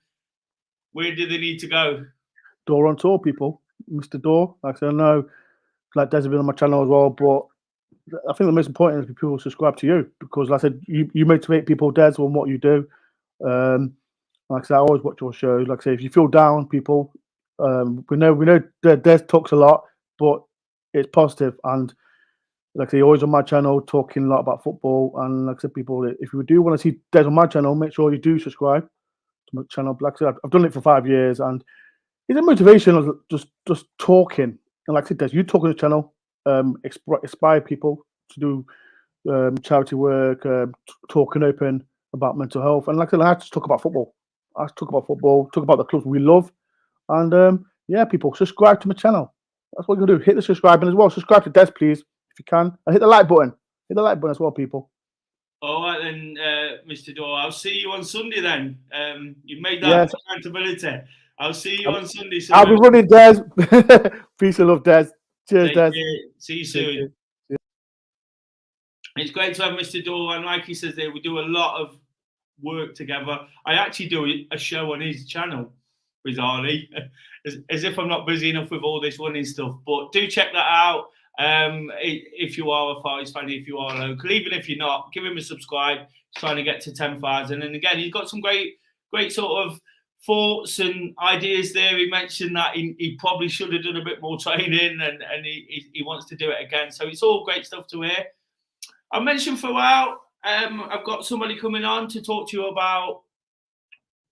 Speaker 1: where do they need to go?
Speaker 6: Door on tour, people. Mr. Door. Like I said, I know, like Des has been on my channel as well, but I think the most important is people subscribe to you, because, like I said, you motivate people, Des, on what you do. Like I said, I always watch your shows. Like I say, if you feel down, people, we know Des talks a lot, but it's positive. And like I say, always on my channel talking a lot about football. And like I said, people, if you do want to see Des on my channel, make sure you do subscribe to my channel. Like I said, I've done it for 5 years, and it's a motivation of just talking. And like I said, Des, you talk on the channel, inspire people to do charity work, talking open about mental health. And like I said, I have to talk about football. I talk about football, talk about the clubs we love. And yeah, people, subscribe to my channel. That's what you're going to do. Hit the subscribe button as well. Subscribe to Des, please, if you can. And hit the like button. Hit the like button as well, people.
Speaker 1: All right then, Mr. Dore. I'll see you on Sunday then. You've made that accountability. I'll see you on Sunday.
Speaker 6: I'll be running, Des. Peace and love, Des. Cheers, Des.
Speaker 1: See you soon. It's great to have Mr. Dore, and like he says there, we do a lot of work together. I actually do a show on his channel, bizarrely, as if I'm not busy enough with all this running stuff. But do check that out. If you are a Forest fan, if you are local, even if you're not, give him a subscribe. Trying to get to 10,000. And again, he's got some great sort of thoughts and ideas there. He mentioned that he probably should have done a bit more training, and he wants to do it again. So it's all great stuff to hear. I mentioned throughout, I've got somebody coming on to talk to you about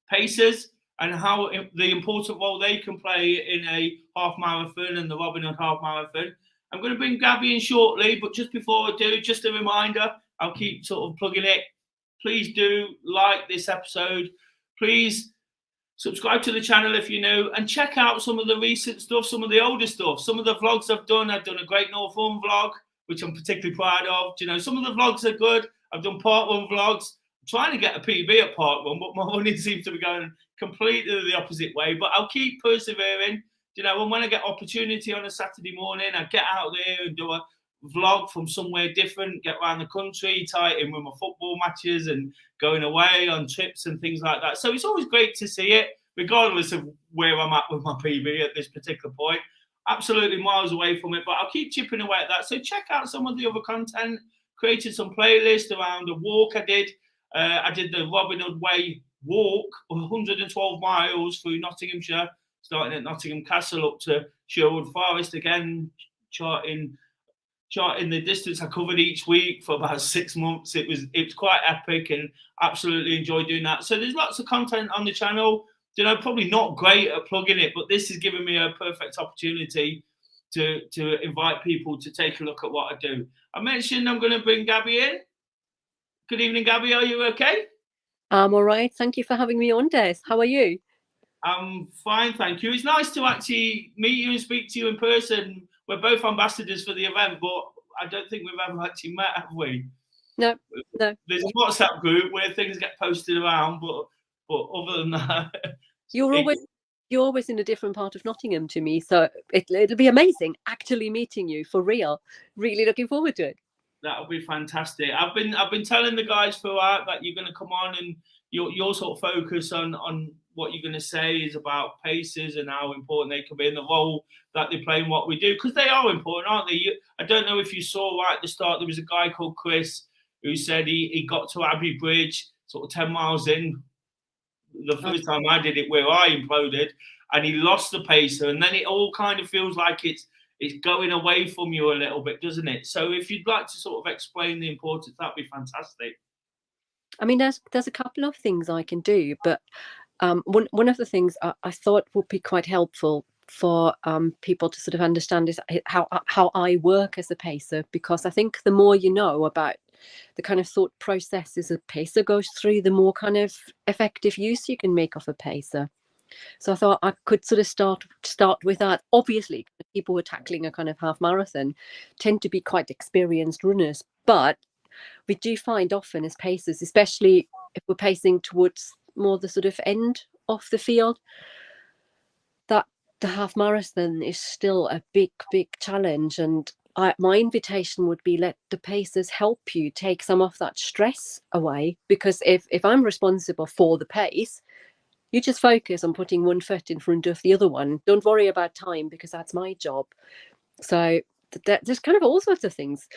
Speaker 1: pacers and how the important role they can play in a half marathon and the Robinhood half marathon. I'm going to bring Gabby in shortly, but just before I do, just a reminder, I'll keep sort of plugging it. Please do like this episode. Please subscribe to the channel if you're new, and check out some of the recent stuff, some of the older stuff, some of the vlogs I've done. I've done a Great North Run vlog, which I'm particularly proud of. You know, some of the vlogs are good. I've done Part 1 vlogs. I'm trying to get a PB at Part 1, but my running seems to be going completely the opposite way. But I'll keep persevering. You know, and when I get opportunity on a Saturday morning, I get out there and do a vlog from somewhere different, get around the country, tie it in with my football matches and going away on trips and things like that. So it's always great to see it, regardless of where I'm at with my PB at this particular point. Absolutely miles away from it, but I'll keep chipping away at that. So check out some of the other content. Created some playlists around a walk I did. I did the Robinhood Way walk, 112 miles through Nottinghamshire, starting at Nottingham Castle up to Sherwood Forest, again, charting the distance I covered each week for about 6 months. It was quite epic, and absolutely enjoyed doing that. So there's lots of content on the channel. You know, probably not great at plugging it, but this is giving me a perfect opportunity to invite people to take a look at what I do. I mentioned I'm going to bring Gabby in. Good evening, Gabby. Are you okay?
Speaker 7: I'm all right. Thank you for having me on, Des. How are you?
Speaker 1: I'm fine, thank you. It's nice to actually meet you and speak to you in person. We're both ambassadors for the event, but I don't think we've ever actually met, have we?
Speaker 7: No.
Speaker 1: There's a WhatsApp group where things get posted around, but other than that,
Speaker 7: you're always in a different part of Nottingham to me, so it'll be amazing actually meeting you for real. Really looking forward to it.
Speaker 1: That'll be fantastic. I've been telling the guys throughout that you're going to come on, and your sort of focus on what you're going to say is about paces and how important they can be in the role that they play in what we do, because they are important, aren't they? I don't know if you saw right at the start, there was a guy called Chris who said he got to Abbey Bridge sort of 10 miles in the first time I did it, where I imploded, and he lost the pacer, and then it all kind of feels like it's going away from you a little bit, doesn't it? So if you'd like to sort of explain the importance, that'd be fantastic.
Speaker 7: I mean, there's a couple of things I can do, but one of the things I thought would be quite helpful for people to sort of understand is how I work as a pacer, because I think the more you know about the kind of thought processes a pacer goes through, the more kind of effective use you can make of a pacer. So I thought I could sort of start with that. Obviously, people who are tackling a kind of half marathon tend to be quite experienced runners, but we do find often as pacers, especially if we're pacing towards more the sort of end of the field, that the half marathon is still a big challenge, and my invitation would be, let the pacers help you take some of that stress away, because if I'm responsible for the pace, you just focus on putting one foot in front of the other one. Don't worry about time, because that's my job. So there's kind of all sorts of things.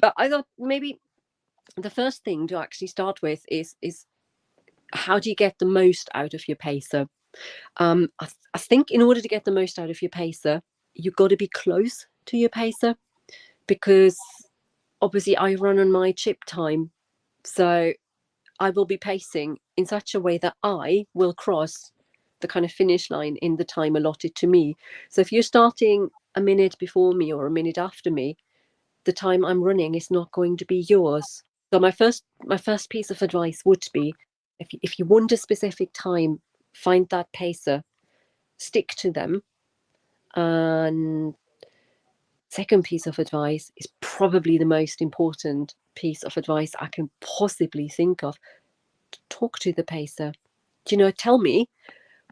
Speaker 7: But I thought maybe the first thing to actually start with is how do you get the most out of your pacer? I think in order to get the most out of your pacer, you've got to be close to your pacer, because obviously I run on my chip time. So I will be pacing in such a way that I will cross the kind of finish line in the time allotted to me. So if you're starting a minute before me or a minute after me, the time I'm running is not going to be yours. So my first piece of advice would be, if you want a specific time, find that pacer, stick to them. And second piece of advice is probably the most important piece of advice I can possibly think of. Talk to the pacer. Tell me,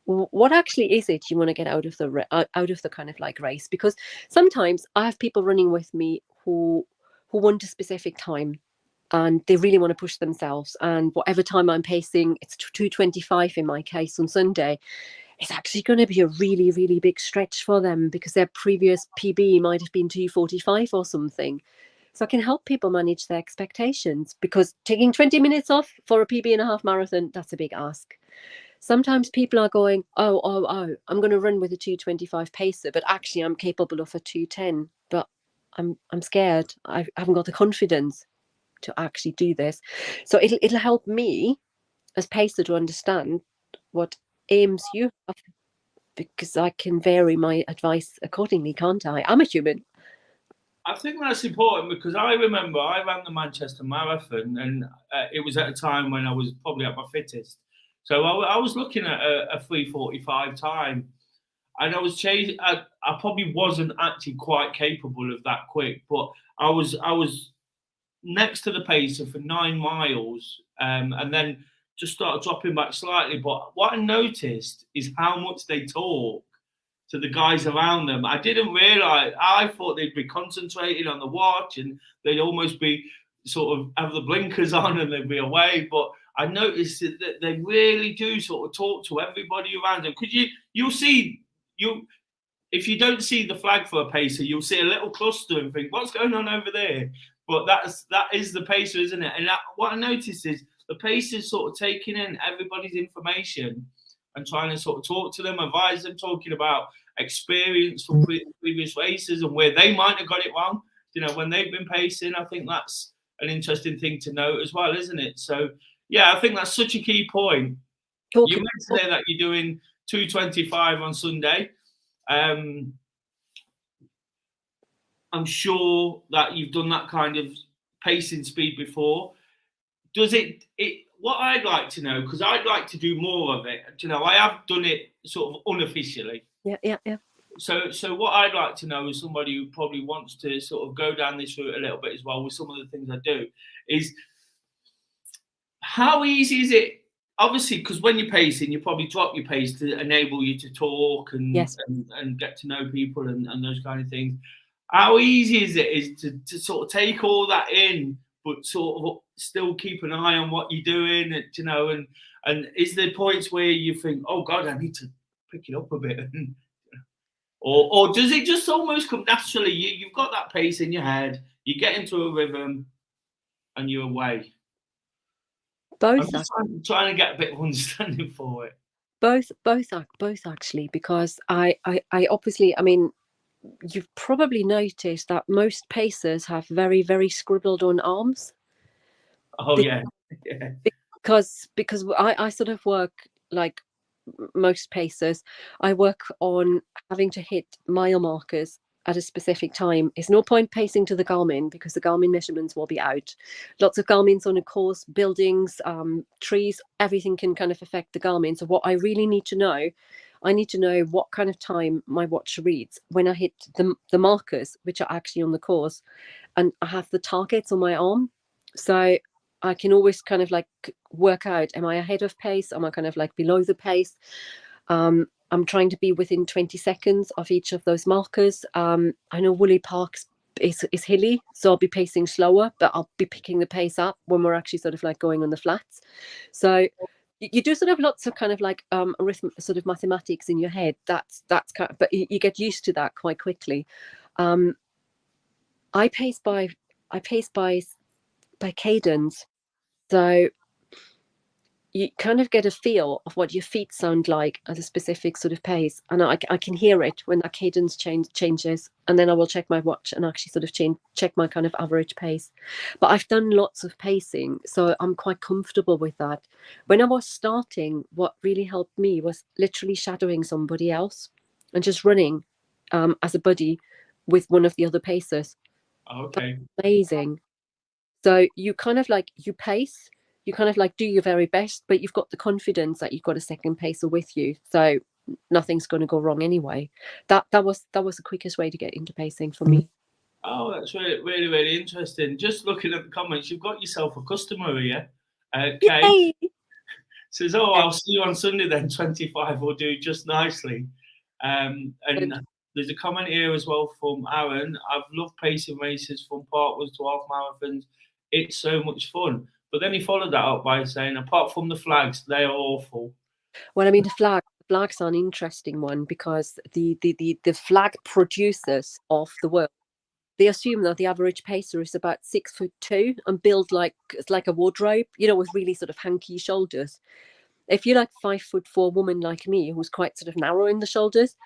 Speaker 7: what actually is it you want to get out of the kind of like race? Because sometimes I have people running with me who want a specific time, and they really want to push themselves, and whatever time I'm pacing, it's 2:25 in my case on Sunday, it's actually going to be a really, really big stretch for them, because their previous PB might have been 2:45 or something. So I can help people manage their expectations, because taking 20 minutes off for a PB and a half marathon, that's a big ask. Sometimes people are going, oh, I'm going to run with a 2:25 pacer, but actually I'm capable of a 2:10, but I'm scared. I haven't got the confidence to actually do this. So it'll help me as pacer to understand what aims you have, because I can vary my advice accordingly, can't I? I'm a human.
Speaker 1: I think that's important, because I remember I ran the Manchester Marathon, and it was at a time when I was probably at my fittest. So I was looking at a 3:45 time, and I was chasing. I probably wasn't actually quite capable of that quick, but I was next to the pacer for 9 miles, and then just started dropping back slightly. But what I noticed is how much they talk to the guys around them. I didn't realise. I thought they'd be concentrating on the watch, and they'd almost be sort of have the blinkers on and they'd be away. But I noticed that they really do sort of talk to everybody around them. Because you'll see, if you don't see the flag for a pacer, you'll see a little cluster and think, what's going on over there? But that is the pacer, isn't it? And what I noticed is the pacer's sort of taking in everybody's information and trying to sort of talk to them, advise them, talking about experience from previous races and where they might have got it wrong, when they've been pacing. I think that's an interesting thing to note as well, isn't it? So, yeah, I think that's such a key point. You mentioned there that you're doing 2:25 on Sunday. I'm sure that you've done that kind of pacing speed before. Does it what I'd like to know, because I'd like to do more of it, I have done it sort of unofficially.
Speaker 7: Yeah.
Speaker 1: So what I'd like to know is somebody who probably wants to sort of go down this route a little bit as well with some of the things I do, is how easy is it? Obviously, because when you're pacing, you probably drop your pace to enable you to talk and get to know people and those kind of things. How easy is it to sort of take all that in, but sort of still keep an eye on what you're doing, and is there points where you think, oh God, I need to pick it up a bit, or does it just almost come naturally? You've got that pace in your head, you get into a rhythm, and you're away.
Speaker 7: Both.
Speaker 1: I'm trying to get a bit of understanding for it.
Speaker 7: Both actually, because I obviously, you've probably noticed that most pacers have very, very scribbled on arms.
Speaker 1: Oh, yeah.
Speaker 7: Because I sort of work like most pacers. I work on having to hit mile markers at a specific time. It's no point pacing to the Garmin, because the Garmin measurements will be out. Lots of Garmins on a course, buildings, trees, everything can kind of affect the Garmin. So what I really need to know, I need to know what kind of time my watch reads when I hit the markers, which are actually on the course, and I have the targets on my arm. So I can always kind of like work out, am I ahead of pace? Am I kind of like below the pace? I'm trying to be within 20 seconds of each of those markers. I know Woolly Park's is hilly, so I'll be pacing slower, but I'll be picking the pace up when we're actually sort of like going on the flats. So you do sort of lots of kind of like sort of mathematics in your head. That's kind of, but you get used to that quite quickly. I pace by cadence, so you kind of get a feel of what your feet sound like at a specific sort of pace, and I can hear it when that cadence changes, and then I will check my watch and actually sort of check my kind of average pace. But I've done lots of pacing, so I'm quite comfortable with that. When I was starting, what really helped me was literally shadowing somebody else and just running as a buddy with one of the other pacers.
Speaker 1: Okay.
Speaker 7: That's amazing. So you kind of like, you pace, you kind of like do your very best, but you've got the confidence that you've got a second pacer with you, so nothing's going to go wrong anyway. That was the quickest way to get into pacing for me.
Speaker 1: Oh, that's really interesting. Just looking at the comments, you've got yourself a customer here. Kate says, "Oh, I'll see you on Sunday then. 25 will do just nicely." And there's a comment here as well from Aaron. "I've loved pacing races from parkruns to half marathons. It's so much fun." But then he followed that up by saying, "Apart from the flags, they are awful."
Speaker 7: Well, I mean, the flags are an interesting one, because the flag producers of the world, they assume that the average pacer is about 6'2" and built like a wardrobe, with really sort of hanky shoulders. If you're like 5'4" woman like me, who's quite sort of narrow in the shoulders,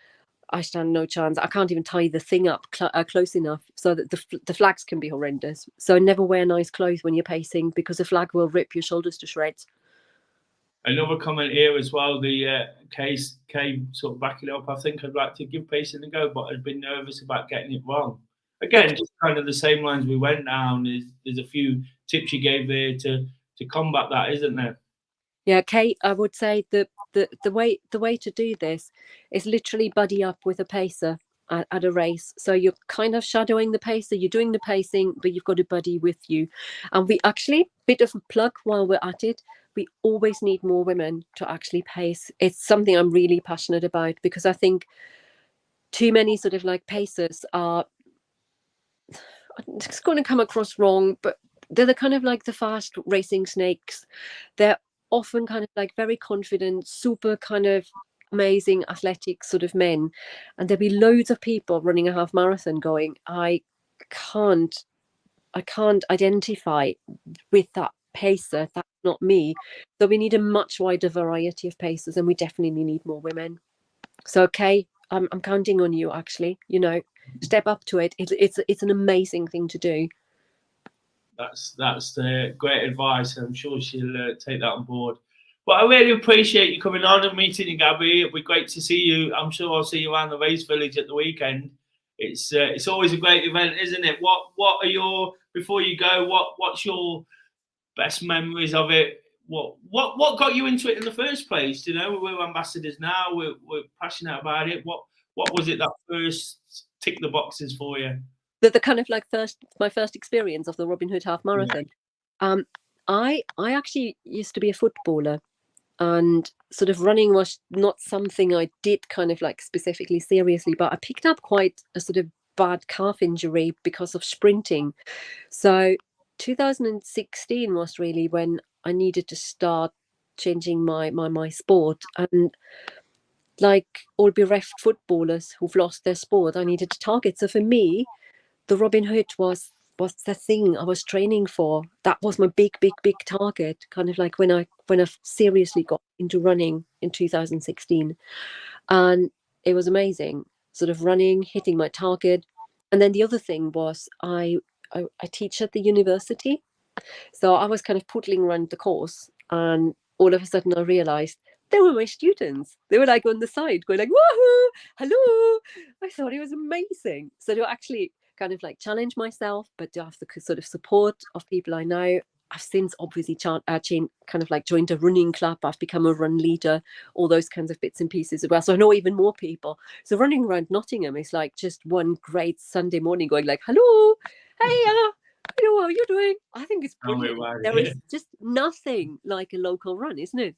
Speaker 7: I stand no chance. I can't even tie the thing up close enough so that the flags can be horrendous. So never wear nice clothes when you're pacing, because the flag will rip your shoulders to shreds.
Speaker 1: Another comment here as well. The case sort of backing it up. "I think I'd like to give pacing a go, but I'd been nervous about getting it wrong." Again, just kind of the same lines we went down. There's a few tips you gave there to combat that, isn't there?
Speaker 7: Yeah, Kate, I would say the way to do this is literally buddy up with a pacer at a race. So you're kind of shadowing the pacer, you're doing the pacing, but you've got a buddy with you. And we actually, bit of a plug while we're at it, we always need more women to actually pace. It's something I'm really passionate about, because I think too many sort of like pacers are, it's going to come across wrong, but they're the kind of like the fast racing snakes. They're often kind of like very confident, super kind of amazing athletic sort of men, and there'll be loads of people running a half marathon going, I can't identify with that pacer, that's not me. So we need a much wider variety of pacers, and we definitely need more women. So okay, I'm counting on you, actually, step up to it. It's an amazing thing to do.
Speaker 1: That's great advice. I'm sure she'll take that on board. But I really appreciate you coming on and meeting you, Gabby. It'll be great to see you. I'm sure I'll see you around the race village at the weekend. It's always a great event, isn't it? What are your, before you go, what's your best memories of it? What got you into it in the first place? We're ambassadors now. We're passionate about it. What was it that first ticked the boxes for you?
Speaker 7: The kind of like my first experience of the Robinhood half marathon. Yeah. I actually used to be a footballer, and sort of running was not something I did kind of like specifically seriously, but I picked up quite a sort of bad calf injury because of sprinting. So 2016 was really when I needed to start changing my sport, and like all bereft footballers who've lost their sport, I needed to target. So for me, the Robinhood was the thing I was training for. That was my big target, kind of like when I seriously got into running in 2016. And it was amazing, sort of running, hitting my target. And then the other thing was I teach at the university. So I was kind of poodling around the course, and all of a sudden I realized they were my students. They were like on the side going like, woohoo, hello. I thought it was amazing. So to actually kind of like challenge myself, but to have the sort of support of people I know. I've since obviously kind of like joined a running club. I've become a run leader, all those kinds of bits and pieces as well. So I know even more people. So running around Nottingham is like just one great Sunday morning going like, hello, hey, how are you doing? I think it's brilliant. There is just nothing like a local run, isn't it?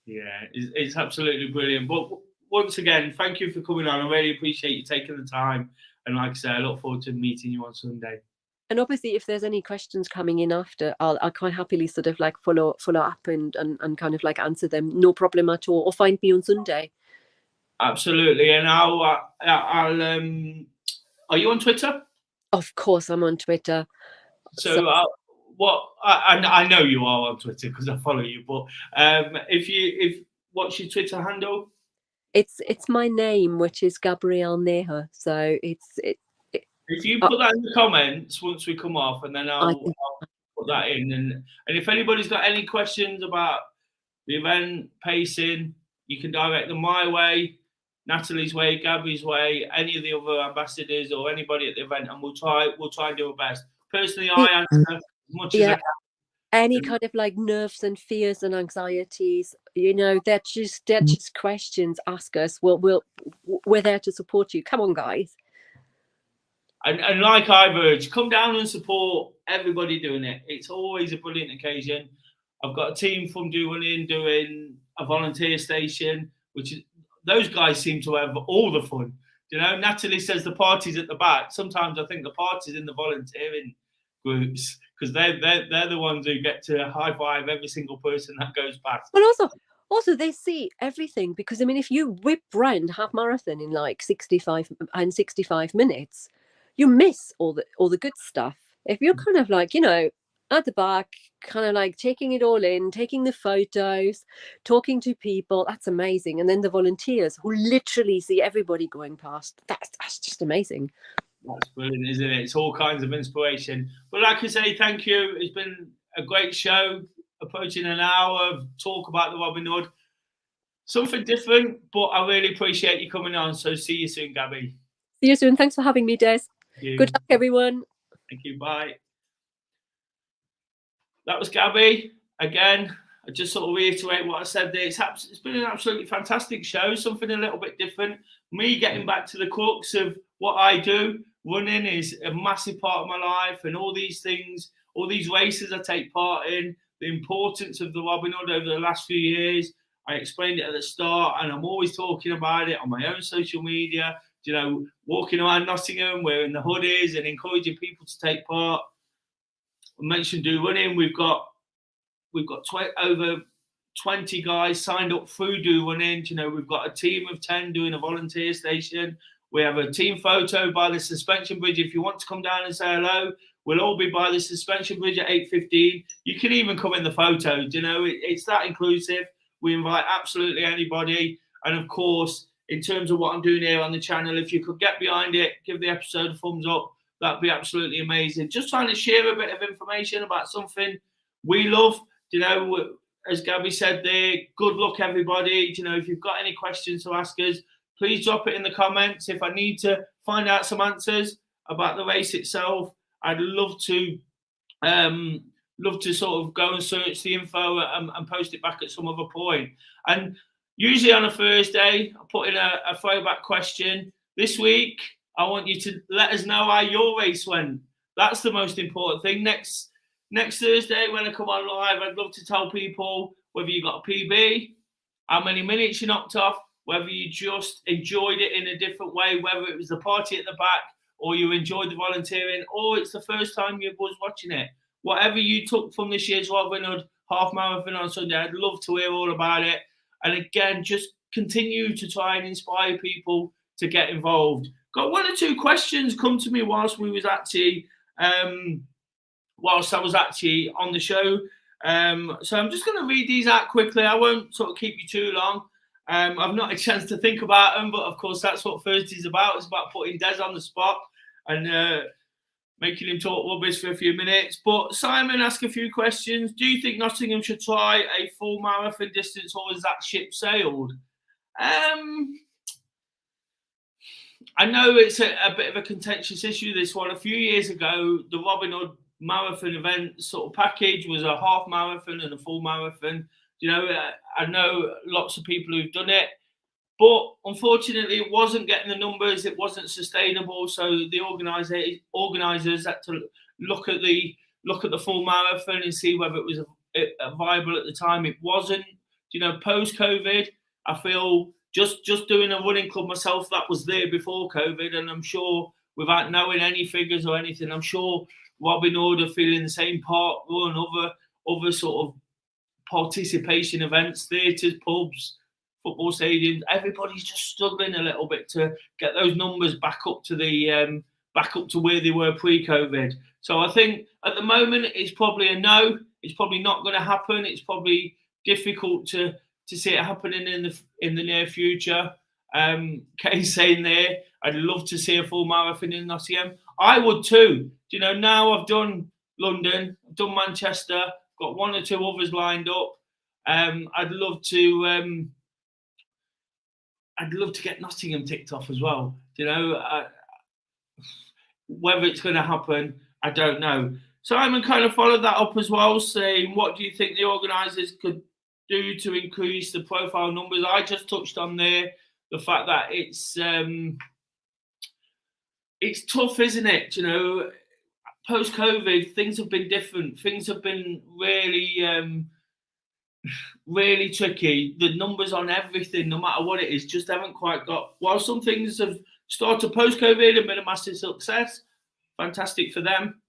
Speaker 1: Yeah, it's absolutely brilliant. But once again, thank you for coming on. I really appreciate you taking the time. And like I say, I look forward to meeting you on Sunday.
Speaker 7: And obviously, if there's any questions coming in after, I'll quite happily sort of like follow up and kind of like answer them. No problem at all. Or find me on Sunday.
Speaker 1: Absolutely. And I'll are you on Twitter?
Speaker 7: Of course, I'm on Twitter.
Speaker 1: So I know you are on Twitter because I follow you. But what's your Twitter handle?
Speaker 7: It's my name, which is Gabrielle Neha. So
Speaker 1: if you put that in the comments once we come off, and then I'll put that in. And if anybody's got any questions about the event pacing, you can direct them my way, Natalie's way, Gabby's way, any of the other ambassadors or anybody at the event, and we'll try and do our best. Personally, I answer as much as I can.
Speaker 7: Any kind of like nerves and fears and anxieties, they're just questions. Ask us. We're there to support you. Come on, guys.
Speaker 1: And like I've urged, come down and support everybody doing it. It's always a brilliant occasion. I've got a team from DOdaily doing a volunteer station, which is, those guys seem to have all the fun. Natalie says the party's at the back. Sometimes I think the party's in the volunteering groups because they're the ones who get to high five every single person that goes past.
Speaker 7: But also they see everything, because I mean, if you whip round half marathon in like 65 minutes, you miss all the good stuff. If you're kind of like, at the back, kind of like taking it all in, taking the photos, talking to people, that's amazing. And then the volunteers who literally see everybody going past, that's just amazing.
Speaker 1: That's brilliant, isn't it? It's all kinds of inspiration. But like I say, thank you. It's been a great show, approaching an hour of talk about the Robinhood. Something different, but I really appreciate you coming on. So see you soon, Gabby.
Speaker 7: See you soon. Thanks for having me, Des. Good luck, everyone.
Speaker 1: Thank you. Bye. That was Gabby. Again, I just sort of reiterate what I said there. It's been an absolutely fantastic show, something a little bit different. Me getting back to the crux of what I do. Running is a massive part of my life, and all these things, all these races I take part in, the importance of the Robinhood over the last few years. I explained it at the start, and I'm always talking about it on my own social media, walking around Nottingham wearing the hoodies and encouraging people to take part. I mentioned Do Running. We've got over 20 guys signed up through Do Running. We've got a team of 10 doing a volunteer station. We have a team photo by the suspension bridge. If you want to come down and say hello, we'll all be by the suspension bridge at 8:15. You can even come in the photo. It's that inclusive. We invite absolutely anybody. And of course, in terms of what I'm doing here on the channel, if you could get behind it, give the episode a thumbs up. That'd be absolutely amazing. Just trying to share a bit of information about something we love. As Gabby said there, good luck, everybody. If you've got any questions to ask us, please drop it in the comments. If I need to find out some answers about the race itself, I'd love to sort of go and search the info and post it back at some other point. And usually on a Thursday, I put in a throwback question. This week, I want you to let us know how your race went. That's the most important thing. Next Thursday, when I come on live, I'd love to tell people whether you got a PB, how many minutes you knocked off, whether you just enjoyed it in a different way, whether it was the party at the back or you enjoyed the volunteering, or it's the first time you was watching it. Whatever you took from this year's Robinhood half marathon on Sunday, I'd love to hear all about it. And again, just continue to try and inspire people to get involved. Got one or two questions come to me whilst I was actually on the show. So I'm just going to read these out quickly. I won't sort of keep you too long. I've not had a chance to think about them, but of course that's what Thursday's about. It's about putting Des on the spot and making him talk rubbish for a few minutes. But Simon asked a few questions. Do you think Nottingham should try a full marathon distance, or is that ship sailed? I know it's a bit of a contentious issue, this one. A few years ago, the Robinhood marathon event sort of package was a half marathon and a full marathon. I know lots of people who've done it, but unfortunately it wasn't getting the numbers, it wasn't sustainable. So the organisers had to look at the full marathon and see whether it was viable at the time. It wasn't. Post-COVID, I feel just doing a running club myself that was there before COVID, and I'm sure without knowing any figures or anything, I'm sure Robinhood are feeling the same part run, other sort of participation events, theatres, pubs, football stadiums. Everybody's just struggling a little bit to get those numbers back up to the back up to where they were pre-COVID. So I think at the moment it's probably a no. It's probably not going to happen. It's probably difficult to see it happening in the near future. Kay's saying there, I'd love to see a full marathon in Nottingham. I would too. You know, now I've done London, I've done Manchester, got one or two others lined up. I'd love to get Nottingham ticked off as well. You know, whether it's going to happen, I don't know. Simon kind of followed that up as well, saying, what do you think the organisers could do to increase the profile numbers? I just touched on there the fact that it's tough, isn't it? You know, post-COVID, things have been different. Things have been really, really tricky. The numbers on everything, no matter what it is, just haven't quite got. While some things have started post-COVID and been a massive success, fantastic for them.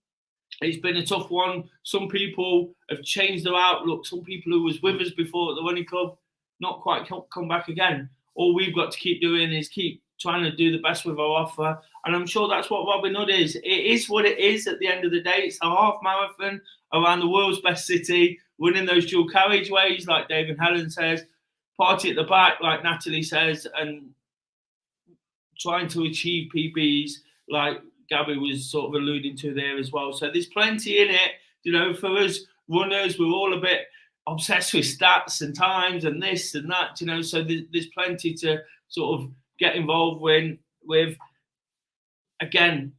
Speaker 1: It's been a tough one. Some people have changed their outlook. Some people who was with us before at the running club, not quite come back again. All we've got to keep doing is keep trying to do the best with our offer. And I'm sure that's what Robinhood is. It is what it is at the end of the day. It's a half marathon around the world's best city, winning those dual carriageways, like Dave and Helen says, party at the back, like Natalie says, and trying to achieve PBs, like Gabby was sort of alluding to there as well. So there's plenty in it. You know, for us runners, we're all a bit obsessed with stats and times and this and that, you know, so there's plenty to sort of get involved with. Again,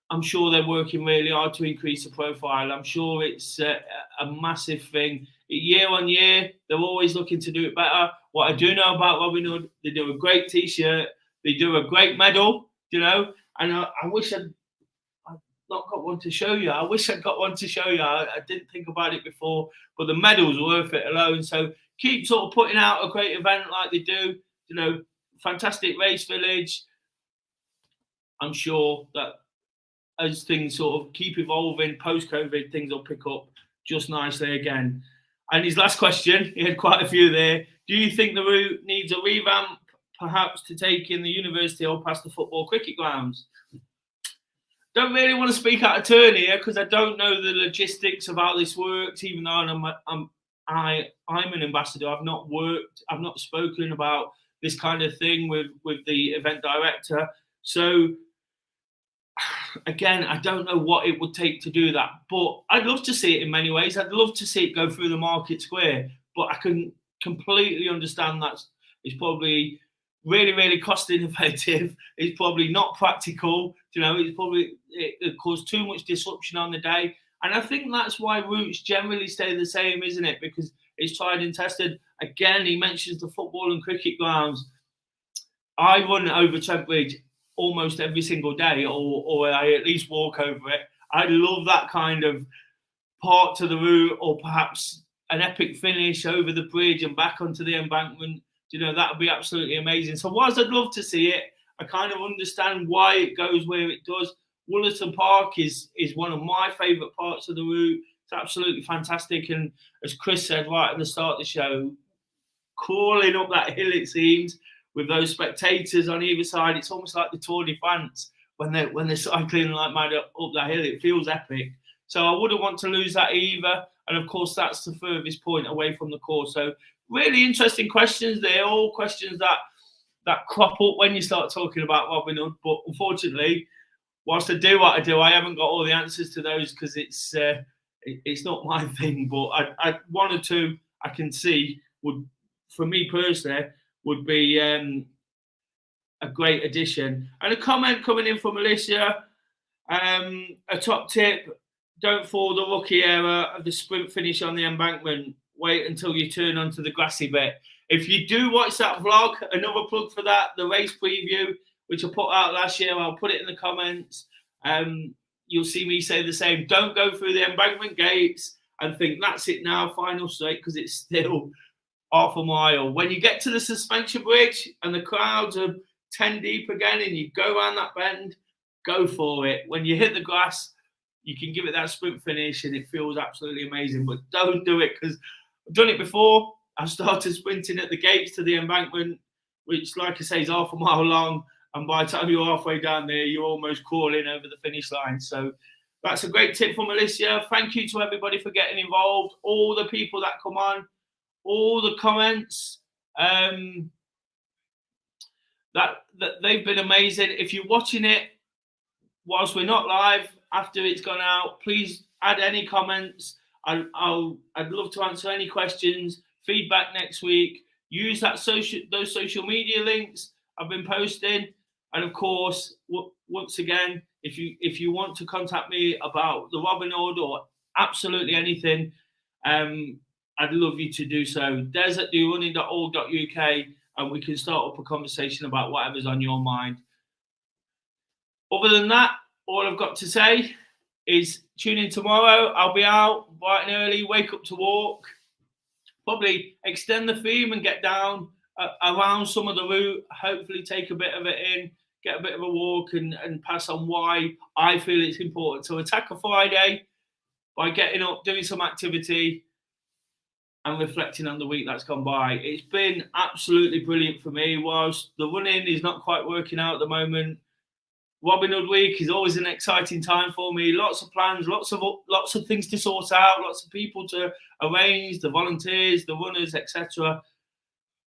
Speaker 1: I'm sure they're working really hard to increase the profile. I'm sure it's a massive thing. Year on year, they're always looking to do it better. What I do know about Robinhood, they do a great T-shirt. They do a great medal, you know, and I wish I'd not got one to show you. I wish I'd got one to show you. I didn't think about it before, but the medal's worth it alone. So keep sort of putting out a great event like they do. You know, fantastic race village. I'm sure that as things sort of keep evolving post-COVID, things will pick up just nicely again. And his last question, he had quite a few there. Do you think the route needs a revamp, perhaps to take in the university or past the football cricket grounds? Don't really want to speak out of turn here because I don't know the logistics of how this works, even though I'm an ambassador. I've not spoken about this kind of thing with the event director. So again, I don't know what it would take to do that, but I'd love to see it in many ways. I'd love to see it go through the market square, but I can completely understand that it's probably really, really cost ineffective. It's probably not practical. You know, it caused too much disruption on the day. And I think that's why routes generally stay the same, isn't it? Because it's tried and tested. Again, he mentions the football and cricket grounds. I run over Trent Bridge almost every single day, or I at least walk over it. I love that kind of part to the route, or perhaps an epic finish over the bridge and back onto the embankment. You know, that would be absolutely amazing. So whilst I'd love to see it, I kind of understand why it goes where it does. Woollerton Park is one of my favourite parts of the route. It's absolutely fantastic. And as Chris said right at the start of the show, crawling up that hill, it seems, with those spectators on either side, it's almost like the Tour de France when they're cycling like mad up that hill. It feels epic. So I wouldn't want to lose that either. And of course, that's the furthest point away from the course. So really interesting questions. They're all questions that crop up when you start talking about Robinhood. But unfortunately, whilst I do what I do, I haven't got all the answers to those because it's not my thing. But I one or two I can see would, for me personally, would be a great addition. And a comment coming in from Alicia, a top tip: don't fall the rookie error of the sprint finish on the embankment. Wait until you turn onto the grassy bit. If you do watch that vlog, another plug for that, the race preview, which I put out last year, I'll put it in the comments. You'll see me say the same. Don't go through the embankment gates and think that's it now, final straight, because it's still half a mile. When you get to the suspension bridge and the crowds are 10 deep again and you go around that bend, go for it. When you hit the grass, you can give it that sprint finish and it feels absolutely amazing. But don't do it, because I've done it before. I've started sprinting at the gates to the embankment, which, like I say, is half a mile long. And by the time you're halfway down there, you're almost crawling over the finish line. So that's a great tip from Alicia. Thank you to everybody for getting involved, all the people that come on, all the comments. That they've been amazing. If you're watching it whilst we're not live, after it's gone out, please add any comments. I'd love to answer any questions, feedback next week. Use those social media links I've been posting, and of course, once again, if you want to contact me about the Robinhood or absolutely anything, I'd love you to do so. Des at DOrunning.org.uk, and we can start up a conversation about whatever's on your mind. Other than that, all I've got to say is tune in tomorrow. I'll be out bright and early, wake up to walk, probably extend the theme and get down around some of the route, hopefully take a bit of it in, get a bit of a walk and pass on why I feel it's important to attack a Friday by getting up, doing some activity and reflecting on the week that's gone by. It's been absolutely brilliant for me. Whilst the running is not quite working out at the moment, Robinhood week is always an exciting time for me. Lots of plans, lots of things to sort out, lots of people to arrange, the volunteers, the runners, etc.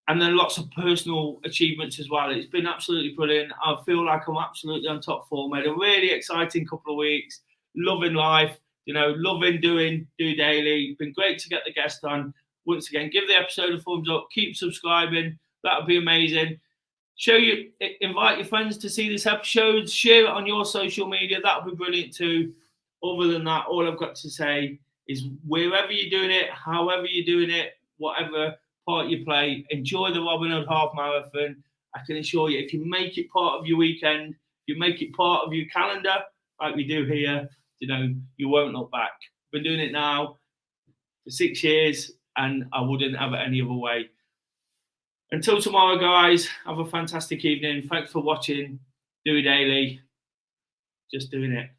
Speaker 1: And then lots of personal achievements as well. It's been absolutely brilliant. I feel like I'm absolutely on top form. I had a really exciting couple of weeks, loving life, loving doing DOdaily. Been great to get the guest on. Once again, give the episode a thumbs up, keep subscribing. That would be amazing. Invite your friends to see this episode, share it on your social media. That would be brilliant too. Other than that, all I've got to say is wherever you're doing it, however you're doing it, whatever part you play, enjoy the Robinhood Half Marathon. I can assure you, if you make it part of your weekend, if you make it part of your calendar, like we do here, you won't look back. Been doing it now for 6 years, and I wouldn't have it any other way. Until tomorrow, guys, have a fantastic evening. Thanks for watching DOdaily. Just doing it.